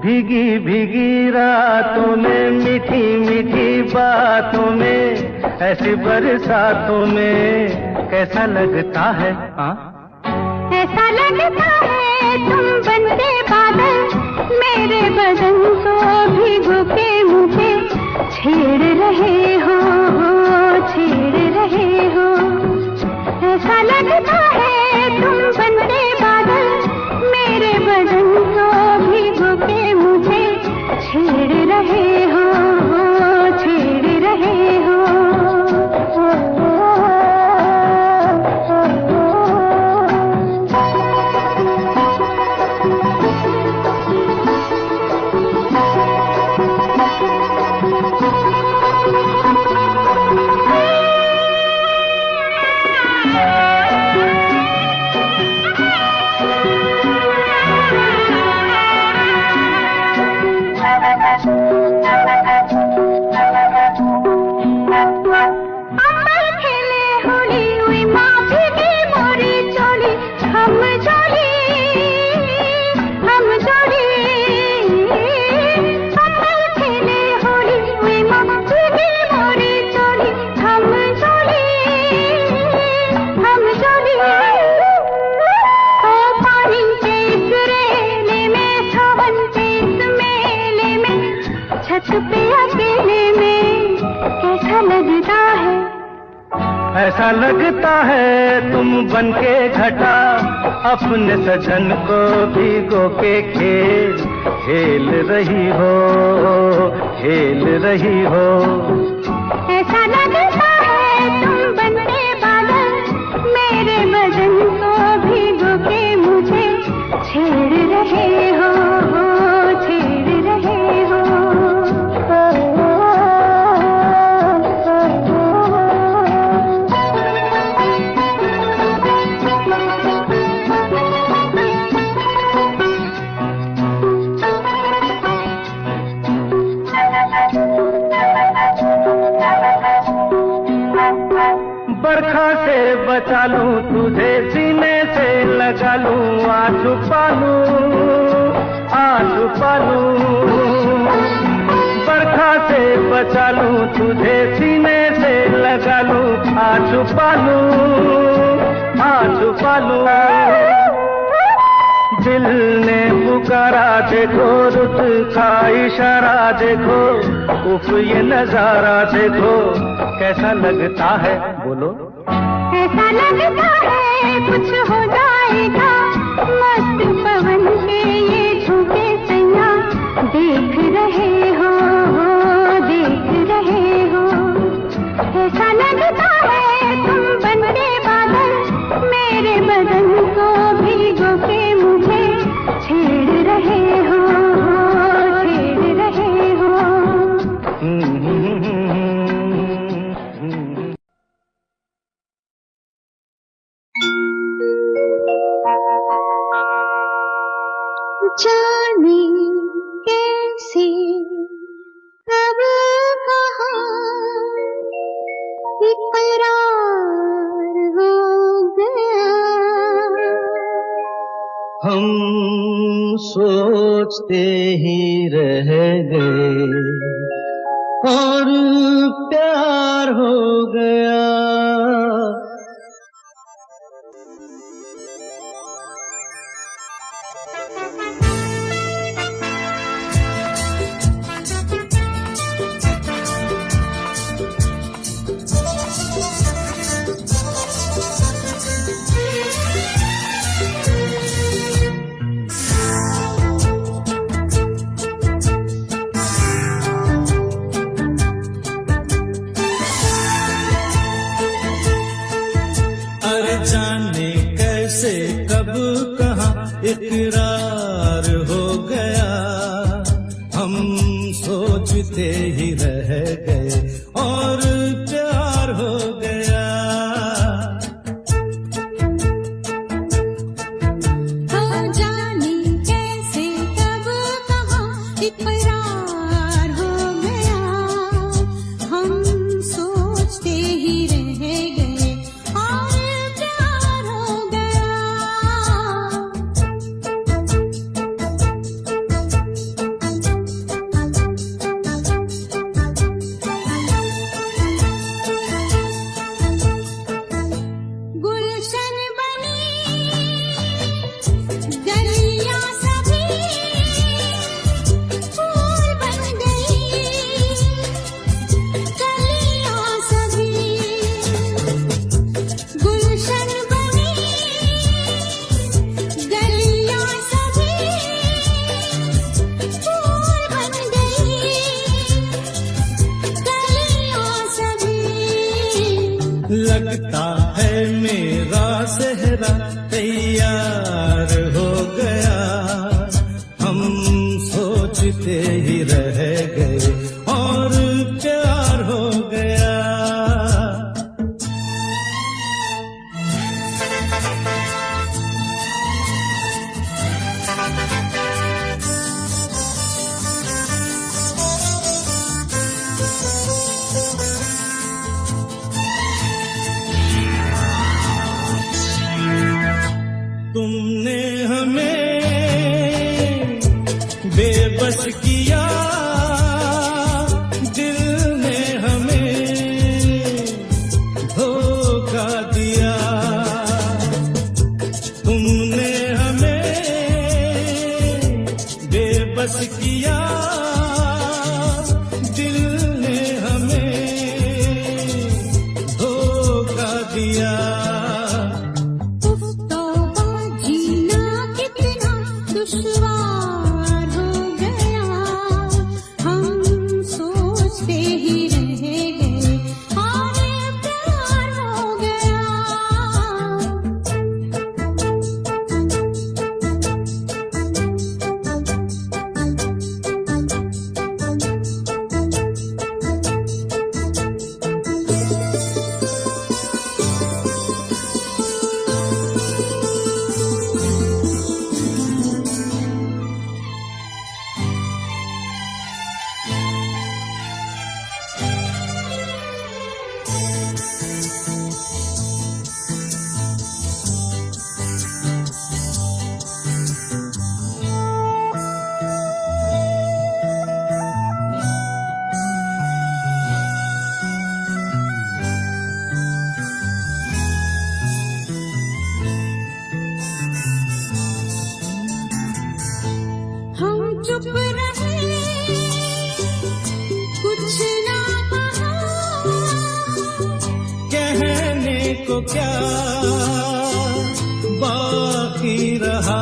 भीगी भीगी रातों में, मीठी मीठी बातों में, ऐसी बरसातों में कैसा लगता है? हाँ, ऐसा लगता है तुम बनते बादल, मेरे बदन को भिगो के मुझे छेड़ रहे हो, छेड़ रहे हो। ऐसा लगता है तुम बनते बादल, मेरे बदन को भिगो के मुझे छेड़ रहे हो, छेड़ रहे हो। ऐसा लगता है तुम बनके घटा, अपने सजन को भिगो के खेल खेल रही हो, खेल रही हो। ऐसा लगता है तुम बनके बादल, मेरे बदन को भिगो के मुझे छेड़ रहे हो, छेड़ रहे हो। बरखा से बचा लूं तुझे, सीने से लगा लूं, आ छुपा लूं। बरखा से बचा लूं तुझे, सीने से लगा लूं, आ छुपा लूं। दिल ने पुकारा देखो, रुत का इशारा देखो, उफ ये नजारा देखो, कैसा लगता है बोलो? ऐसा लगता है कुछ हो जाएगा, मस्त पवन के ये झूठे सैया देख रहे हो, देख रहे हो। ऐसा लगता है तुम बनके बादल, मेरे बदन को भिगो के मुझे छेड़ रहे हो, छेड़ रहे हो। जाने कैसे कब कहाँ इकरार हो गया। हम सोचते ही रह गए और प्यार हो गया। जाने कैसे कब कहाँ इकरार हो गया, हम सोचते ही रह गए और प्यार हो गया। जाने कैसे कब कहाँ इकरार हो गया, हम सोचते ही रह गए और प्यार हो गया। गुलशन बनी गलियां सभी फूल बन गई, गलियां सभी गुलशन बनी, गलियां सभी फूल बन गई, गलियां सभी। लगता है मेरा सेहरा तैयार हो गया, हम सोचते ही रह गए और प्यार हो गया। तुमने हमें बेबस किया, दिल ने हमें धोखा दिया। तुमने हमें बेबस किया, दिल ने हमें धोखा दिया। जीना कितना दुश्वार हो गया, हम सोचते ही रह गए और प्यार हो गया। हम चुप रहे, कुछ ना कहा, कहने को क्या बाकी रहा।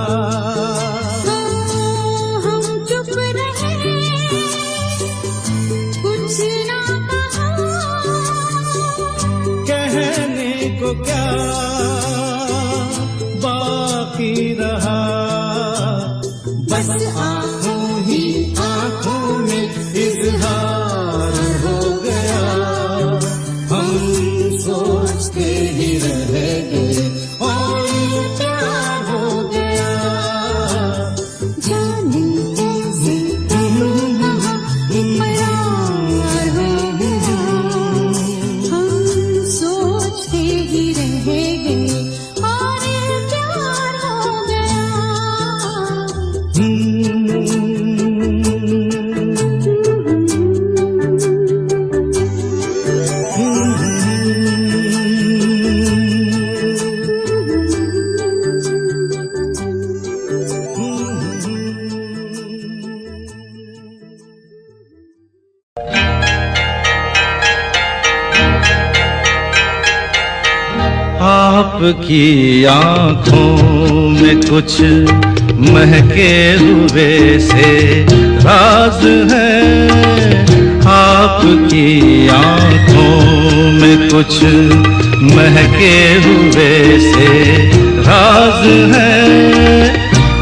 हम चुप रहे, कुछ ना कहा, कहने को क्या बाकी रहा। बस आंखों ही आंखों में इजहार हो गया, हम सोचते ही रह गए और प्यार हो गया। जाने कैसे कब कहाँ इकरार हो गया, हम सोचते ही रह गए और प्यार हो गया। आपकी आंखों में कुछ महके हुए से राज है, आपकी आंखों में कुछ महके हुए से राज है,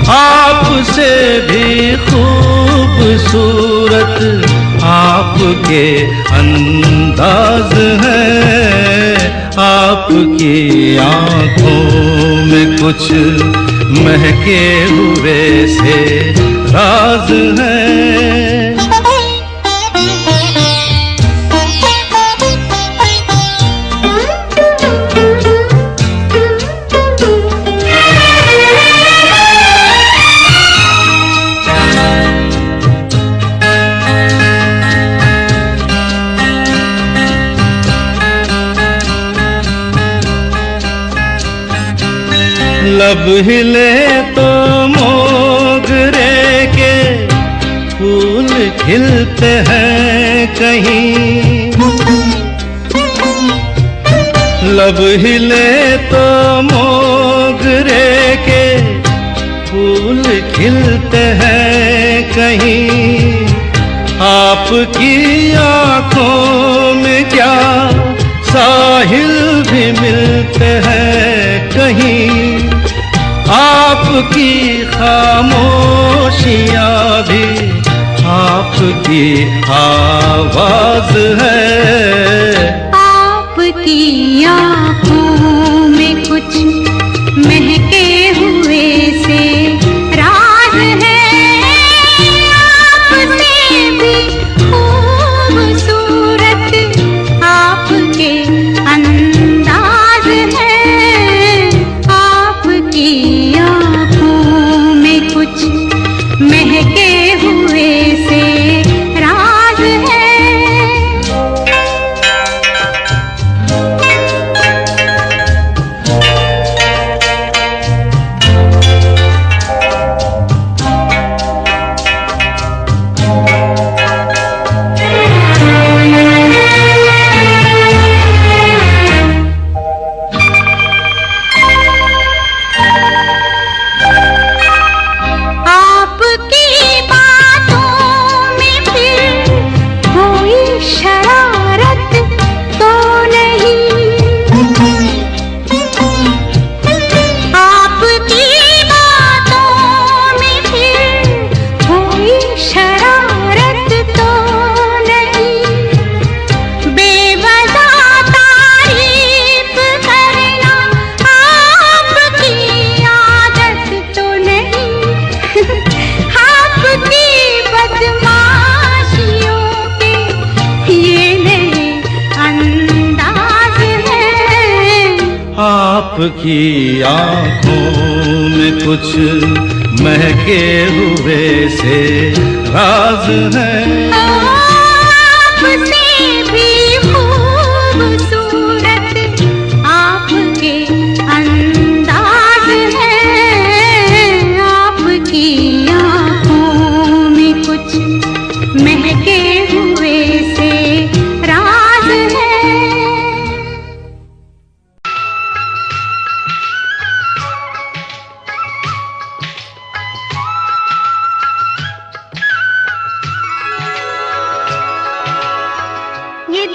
आपसे भी खूबसूरत आपके अंदाज है, आपकी आंखों में कुछ महके हुए से राज है। लब हिले तो मोगरे के फूल खिलते हैं कहीं, लब हिले तो मोगरे के फूल खिलते हैं कहीं, आपकी आंखों में क्या साहिल भी मिलते हैं कहीं, आपकी खामोशियाँ भी आपकी आवाज है। आपकी आँखों में कुछ महके हुए से राज है, आपसे भी खूबसूरत आपके अंदाज है, आपकी आँखों में कुछ महके हुए से राज है। आपकी आंखों में कुछ महके हुए से राज है, आपसे भी खूबसूरत आपके अंदाज है, आपकी आँखों में कुछ महके हुए से राज है। ये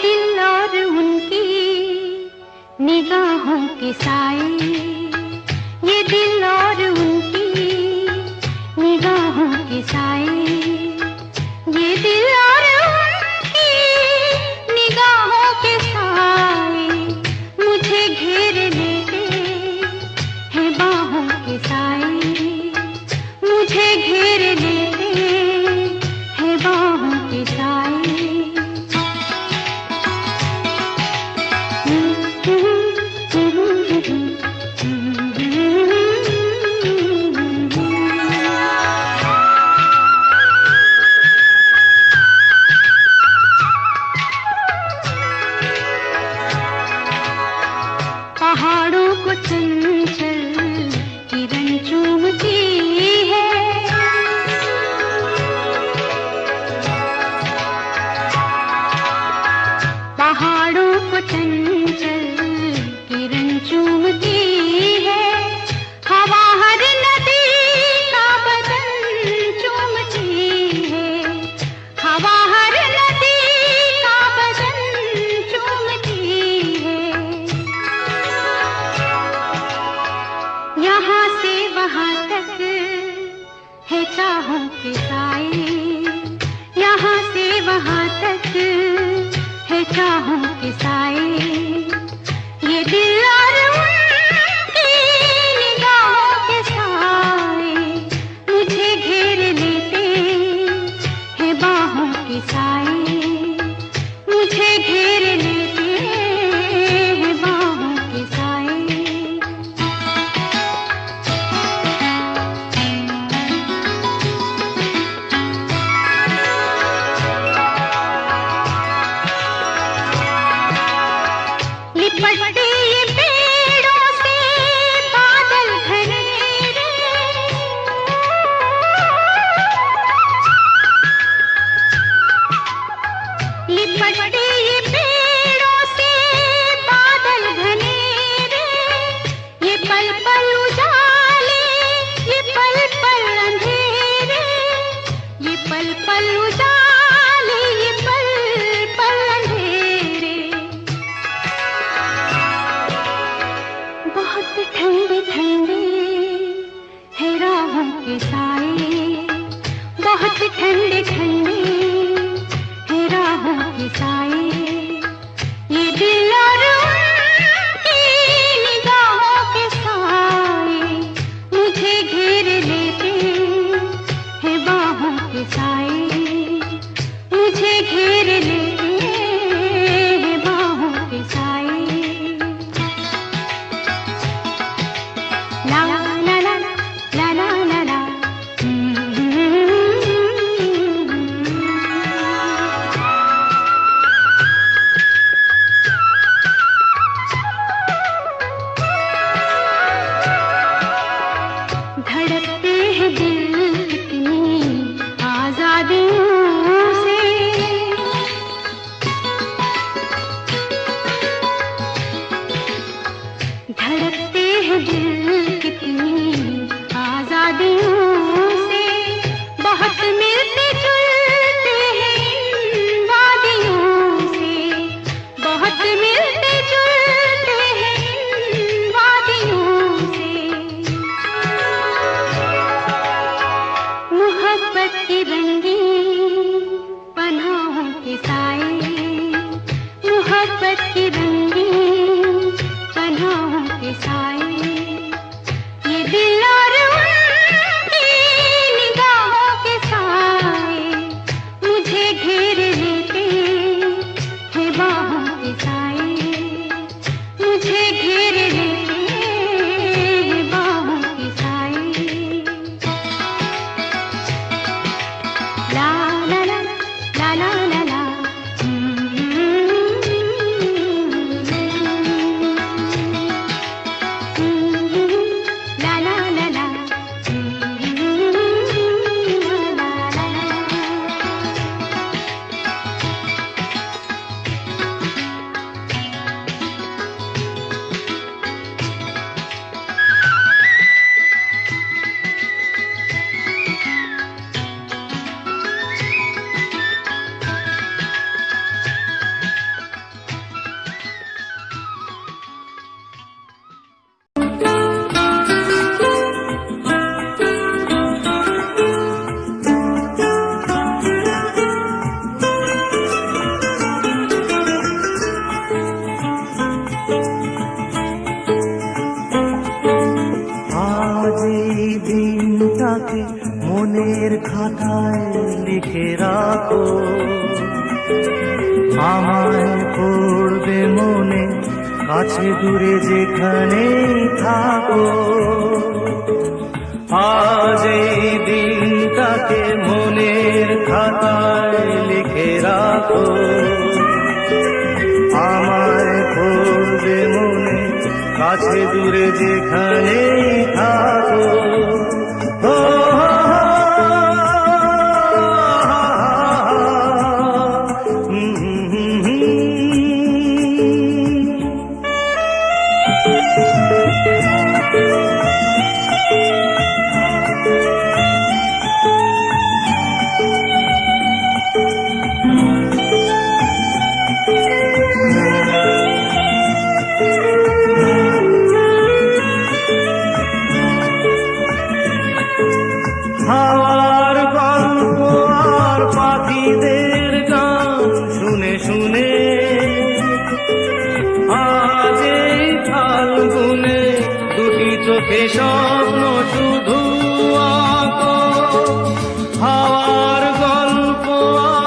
वहाँ तक है चाहों के साए, यहाँ से वहाँ तक है चाहों के साए। ये दिल और उनकी निगाहों के साए मुझे घेर लेते हैं बाहों के साए, मुझे घेर लेते हैं बाहों के साए। लिपटते ये पेड़ों से बादल घनेरे, लिपटते ये पेड़ों से बादल घनेरे, ये पल पल उजाले, ये पल पल अंधेरे, ये पल पल उजाले, ये पल पल अंधेरे। बहुत ठंडे ठंडे है राहों के साए, बहुत ठंडे ठंडे है राहों के साए। ये दिल और उनकी निगाहों के साए मुझे घेर लेते हैं बाहों के साए, मुझे घेर लेते हैं बाहों के साए। ला ला ला ला ला ला ला ला। धड़कते हैं दिल कितनी आजादियों से, धड़कते हैं दिल कितनी आजादियों से। बहुत मिलते जुलते हैं इन वादियों से, बहुत मिलते जुलते हैं इन वादियों से। मोहब्बत की रंगीन पनाहों के साए, मोहब्बत की रंगीन पनाहों के साए। ये दिल और उनकी निगाहों के साए मुझे घेर लेते हैं बाहों के साए, मुझे घेर लेते हैं बाहों के साए। ला ला ला ला ला ला ला। ला ला ला ला। আজ এই দিনটাকে মনের খাতায় লিখে রাখো, আমায় পড়বে মনে কাছে দূরে যেখানেই থাকো। আজ এই দিনটাকে মনের খাতায় লিখে রাখো, আমায় পড়বে মনে কাছে দূরে যেখানেই থাকো। ও চোখে স্বপ্ন শুধু আঁকো, হাওয়ার গল্প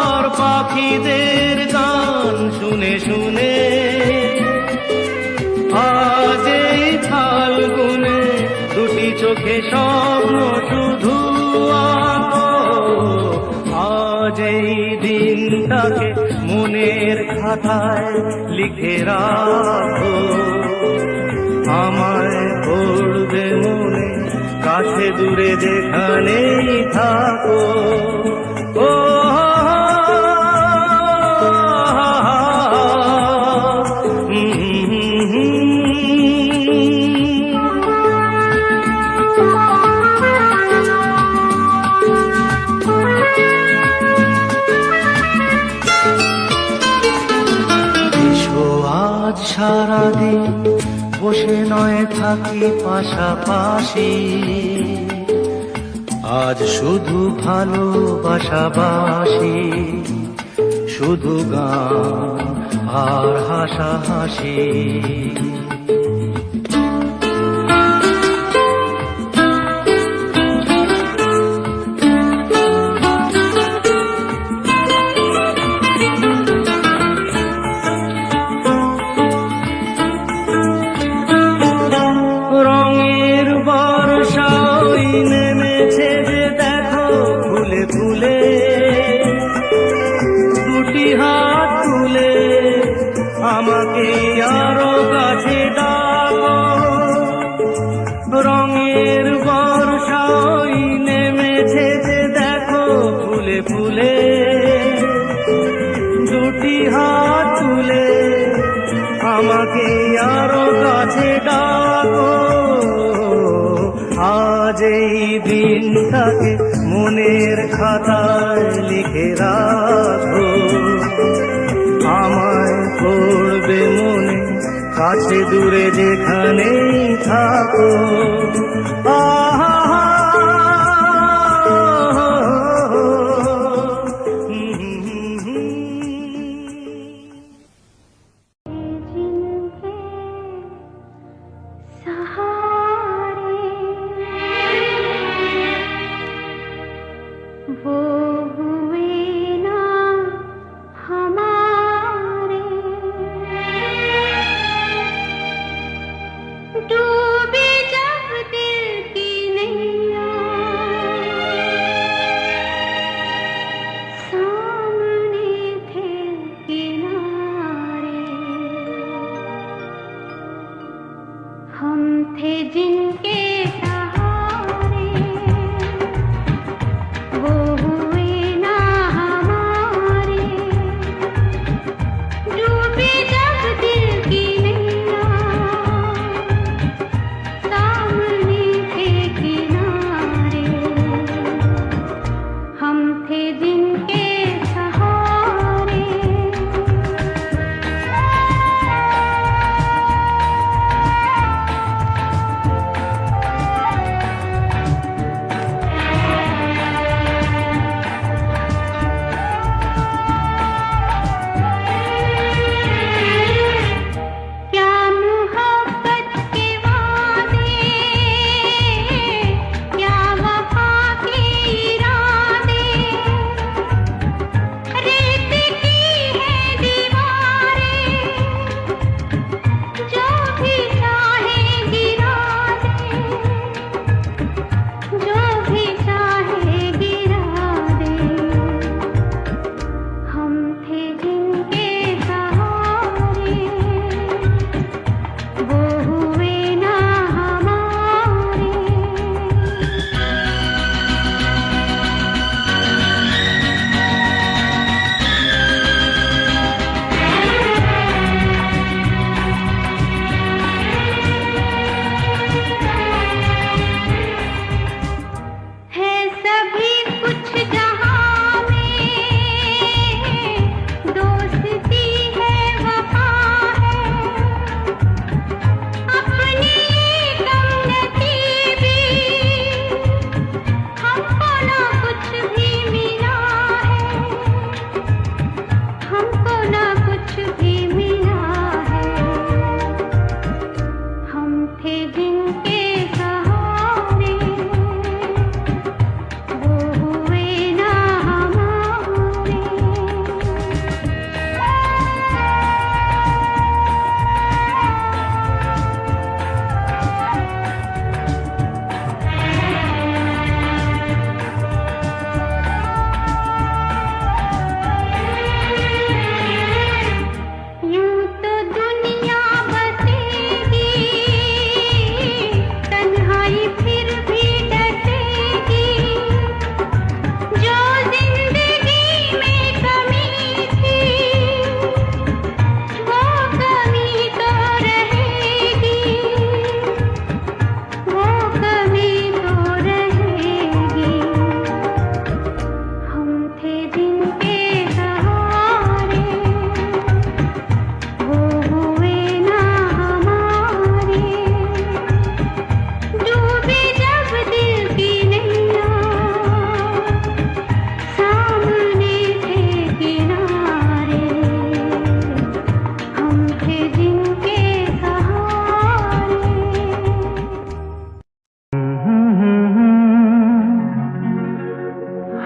আর পাখিদের গান শুনে শুনে। আজ এই ফাল্গুনে দুটি চোখে স্বপ্ন শুধু আঁকো, আজ এই দিনটাকে মনের খাতায় লিখে রাখো। আমায় পড়বে মনে কাছে দূরে যেখানেই থাকো। ও আজ সারাদিন বসে নয় থাকি পাশাপাশি, আজ শুধু ভালোবাসাবাসি, শুধু গান আর হাসাহাসি। নেমেছে যে দেখো ফুলে ফুলে, দুটি হাত তুলে আমাকে আরো কাছে ডাকো। রঙের বর্ষাই নেমেছে যে দেখো ফুলে ফুলে, দুটি হাত তুলে আমাকে আরো কাছে ডাকো। আজ এই দিনটাকে মনের খাতায় লিখে রাখো। আমায় পড়বে মনে কাছে দূরে যেখানেই থাকো। আহা वो हुए ना हमारे, डूबे जब दिल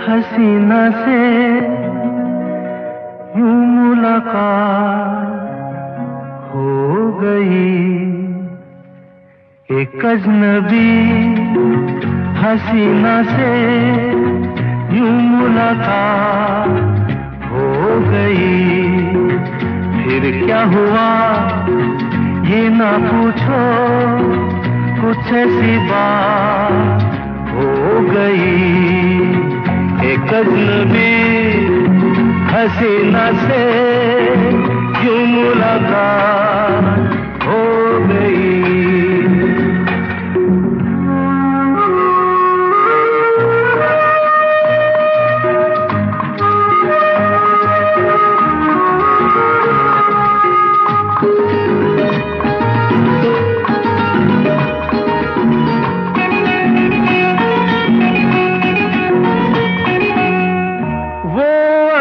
हसीना से यूं मुलाकात हो गई। एक अजनबी हसीना से यूं मुलाकात हो गई। फिर क्या हुआ ये ना पूछो, कुछ ऐसी बात हो गई। एक अजनबी हसीना से यूं मुलाकात हो गई।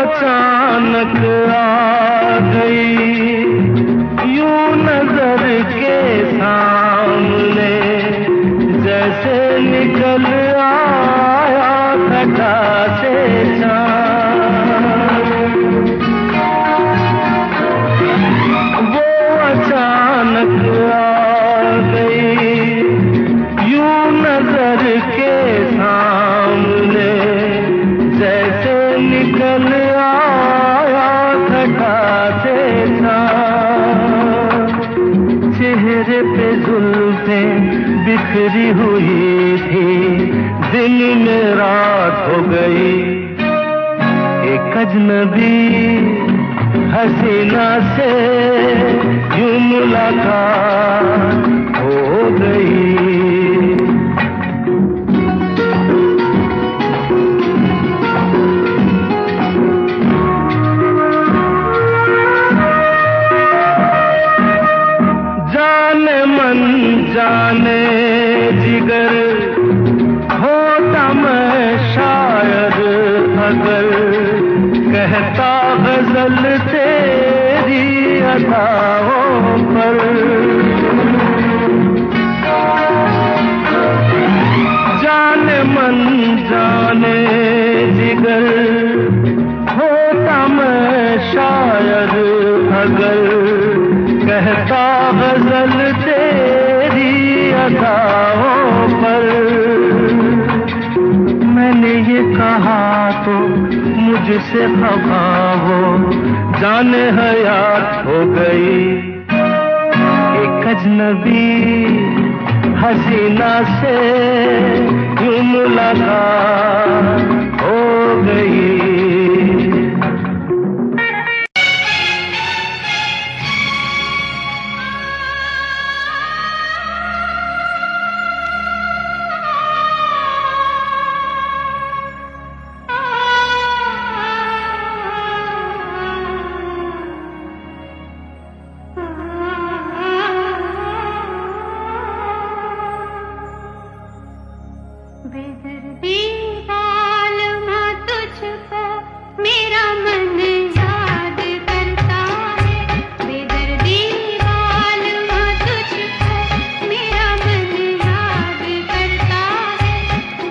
अचानक आ गई यूं नजर के सामने, जैसे निकल आया घटा से चाँद। वो अचानक आ गई यूं नजर के सामने, जैसे निकल चेहरे पे जुल्फें बिखरी हुई थी, दिन में रात हो गई। एक अजनबी हसीना से यूं मुलाकात हो गई। जाने जिगर होता मैं शायर अगर, कहता गजल तेरी अदाओं पर। जाने मन जाने जिगर होता मैं शायर अगर, कहता गजल तेरी अदाओं पर। मैंने ये कहा तो मुझसे खफा वो जाने हयात हो गई। एक अजनबी हसीना से यूं मुलाकात हो गई। बेदर्दी वालमा तुझको मेरा मन याद करता है। बेदर्दी वालमा तुझको मेरा मन याद करता है।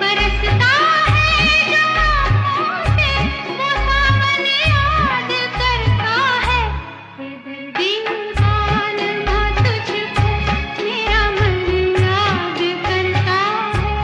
बरसता है जो आँखों से वो सावन याद करता है। बेदर्दी वालमा तुझको मेरा मन याद करता है।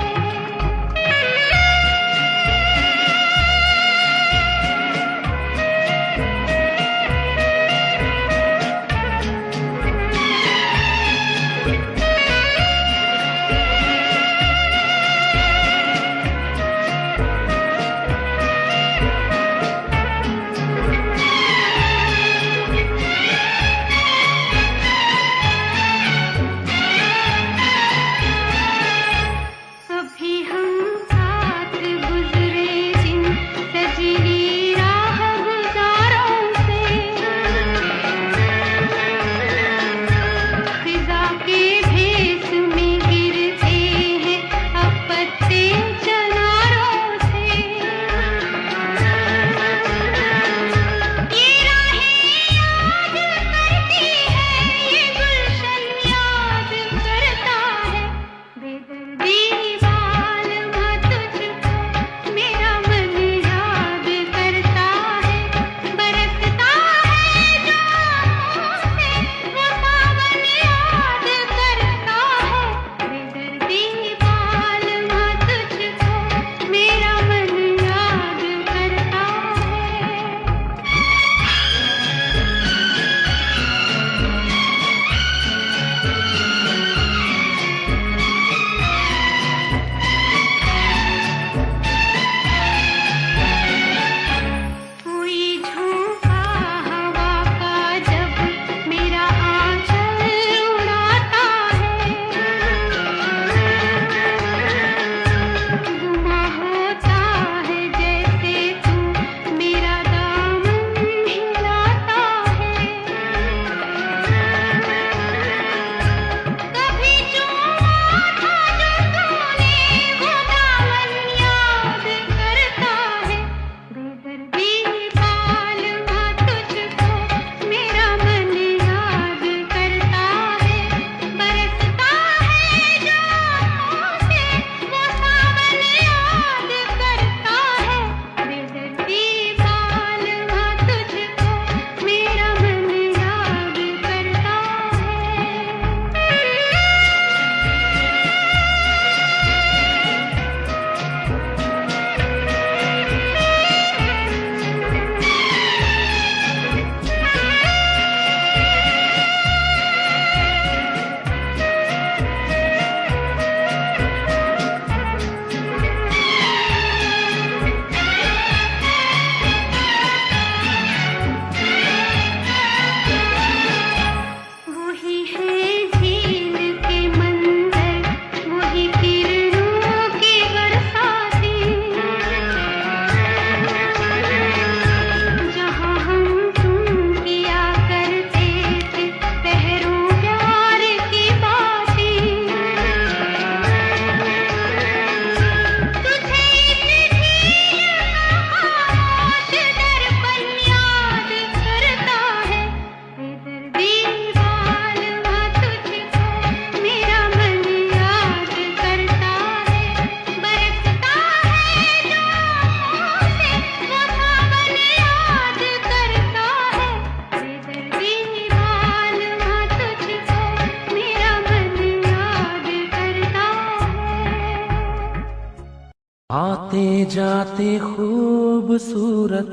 आते जाते खूबसूरत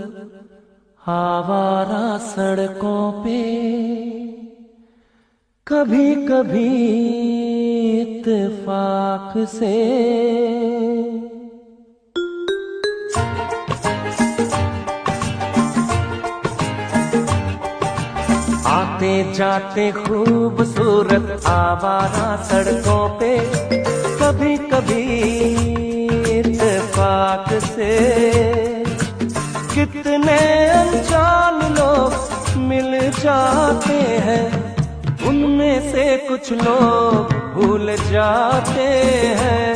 आवारा सड़कों पे कभी कभी इत्तेफाक से आते जाते खूबसूरत आवारा सड़कों पे कभी कभी इत्तेफाक से कितने अनजान लोग मिल जाते हैं, उनमें से कुछ लोग भूल जाते हैं,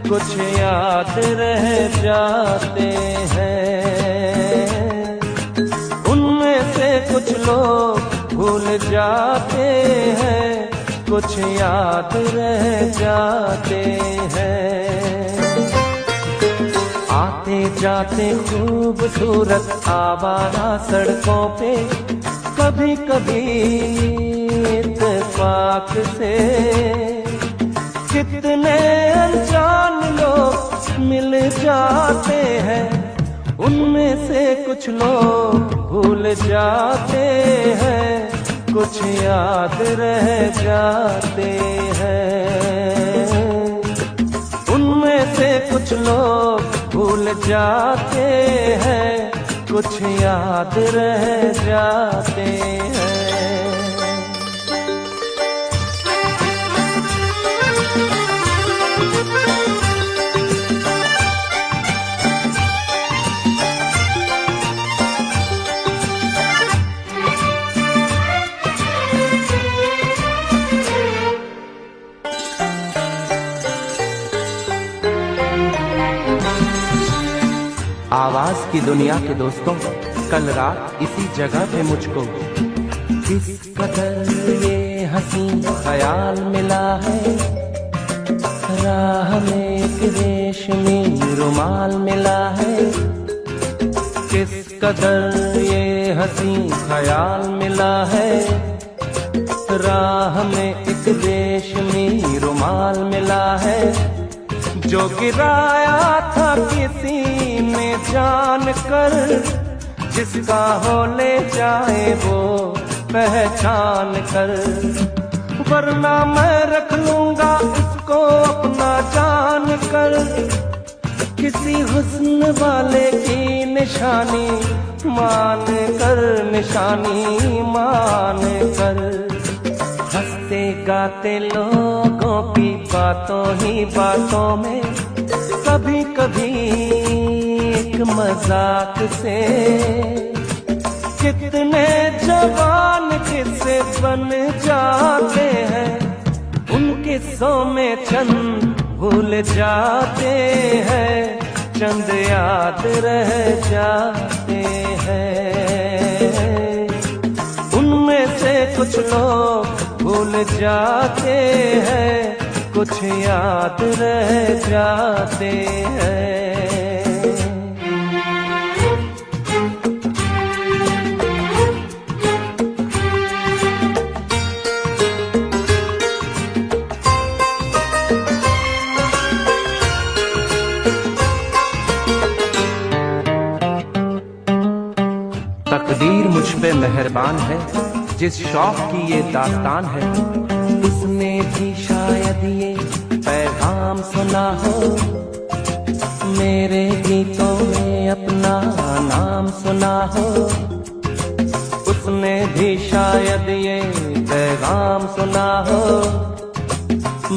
कुछ याद रह जाते हैं। उनमें से कुछ लोग भूल जाते हैं, कुछ याद रह जाते हैं। आते जाते खूबसूरत आवारा सड़कों पे कभी कभी इत्तेफाक से कितने अनजान लोग मिल जाते हैं, उनमें से कुछ लोग भूल जाते हैं, कुछ याद रह जाते हैं। उनमें से कुछ लोग भूल जाते हैं, कुछ याद रह जाते हैं। आवाज की दुनिया के दोस्तों, कल रात इसी जगह पे मुझको किस कदर ये हंसी ख्याल मिला है, राह में एक रेशमी रुमाल मिला है। किस कदर ये हंसी ख्याल मिला है, राह में एक रेशमी रुमाल मिला है। जो गिराया था किसी ने जान कर, जिसका हो ले जाए वो पहचान कर, वरना मैं रख लूंगा उसको अपना जान कर। किसी हुस्न वाले की निशानी मान कर, निशानी मान कर। हंसते गाते लोगों की बातों ही बातों में कभी कभी एक मजाक से कितने जवान किस्से बन जाते हैं, उनके सौ में चंद भूल जाते हैं, चंद याद रह जाते हैं। उनमें से कुछ लोग भूल जाते हैं, कुछ याद रह जाते हैं। तकदीर मुझ पे मेहरबान है, जिस शौक की ये दास्तान है, उसने भी शायद ये पैगाम सुना हो। मेरे गीतों में अपना नाम सुना हो, उसने भी शायद ये पैगाम सुना हो।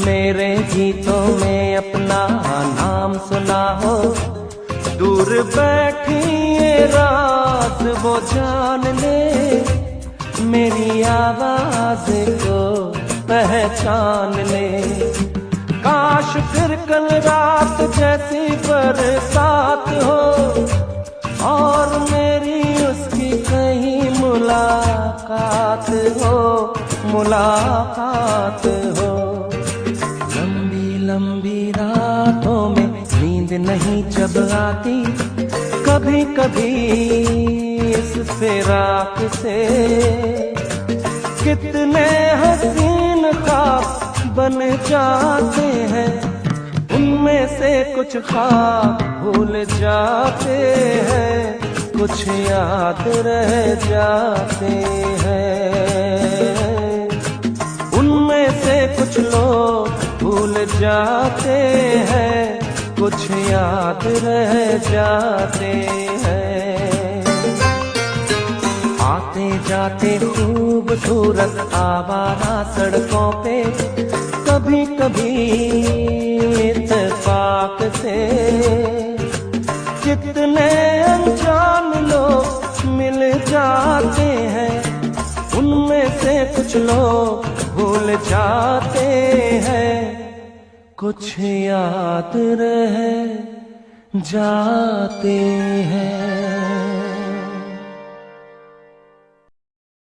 मेरे गीतों में अपना नाम सुना हो। दूर बैठी ये रात वो जान ले, मेरी आवाज को पहचान ले। काश फिर कल रात जैसी बरसात हो, और मेरी उसकी कहीं मुलाकात हो, मुलाकात हो। लंबी लंबी रातों में नींद नहीं जब आती, कभी कभी इस फिराक से कितने हसीन ख्वाब बन जाते हैं। उन उनमें से कुछ ख्वाब भूल जाते हैं, कुछ याद रह जाते हैं। उनमें से कुछ लोग भूल जाते हैं, कुछ याद रह जाते हैं। आते जाते खूबसूरत आवारा सड़कों पे कभी कभी इत्तेफाक से कितने अनजान लोग मिल जाते हैं। उनमें से कुछ लोग भूल जाते हैं, कुछ याद रह जाते हैं।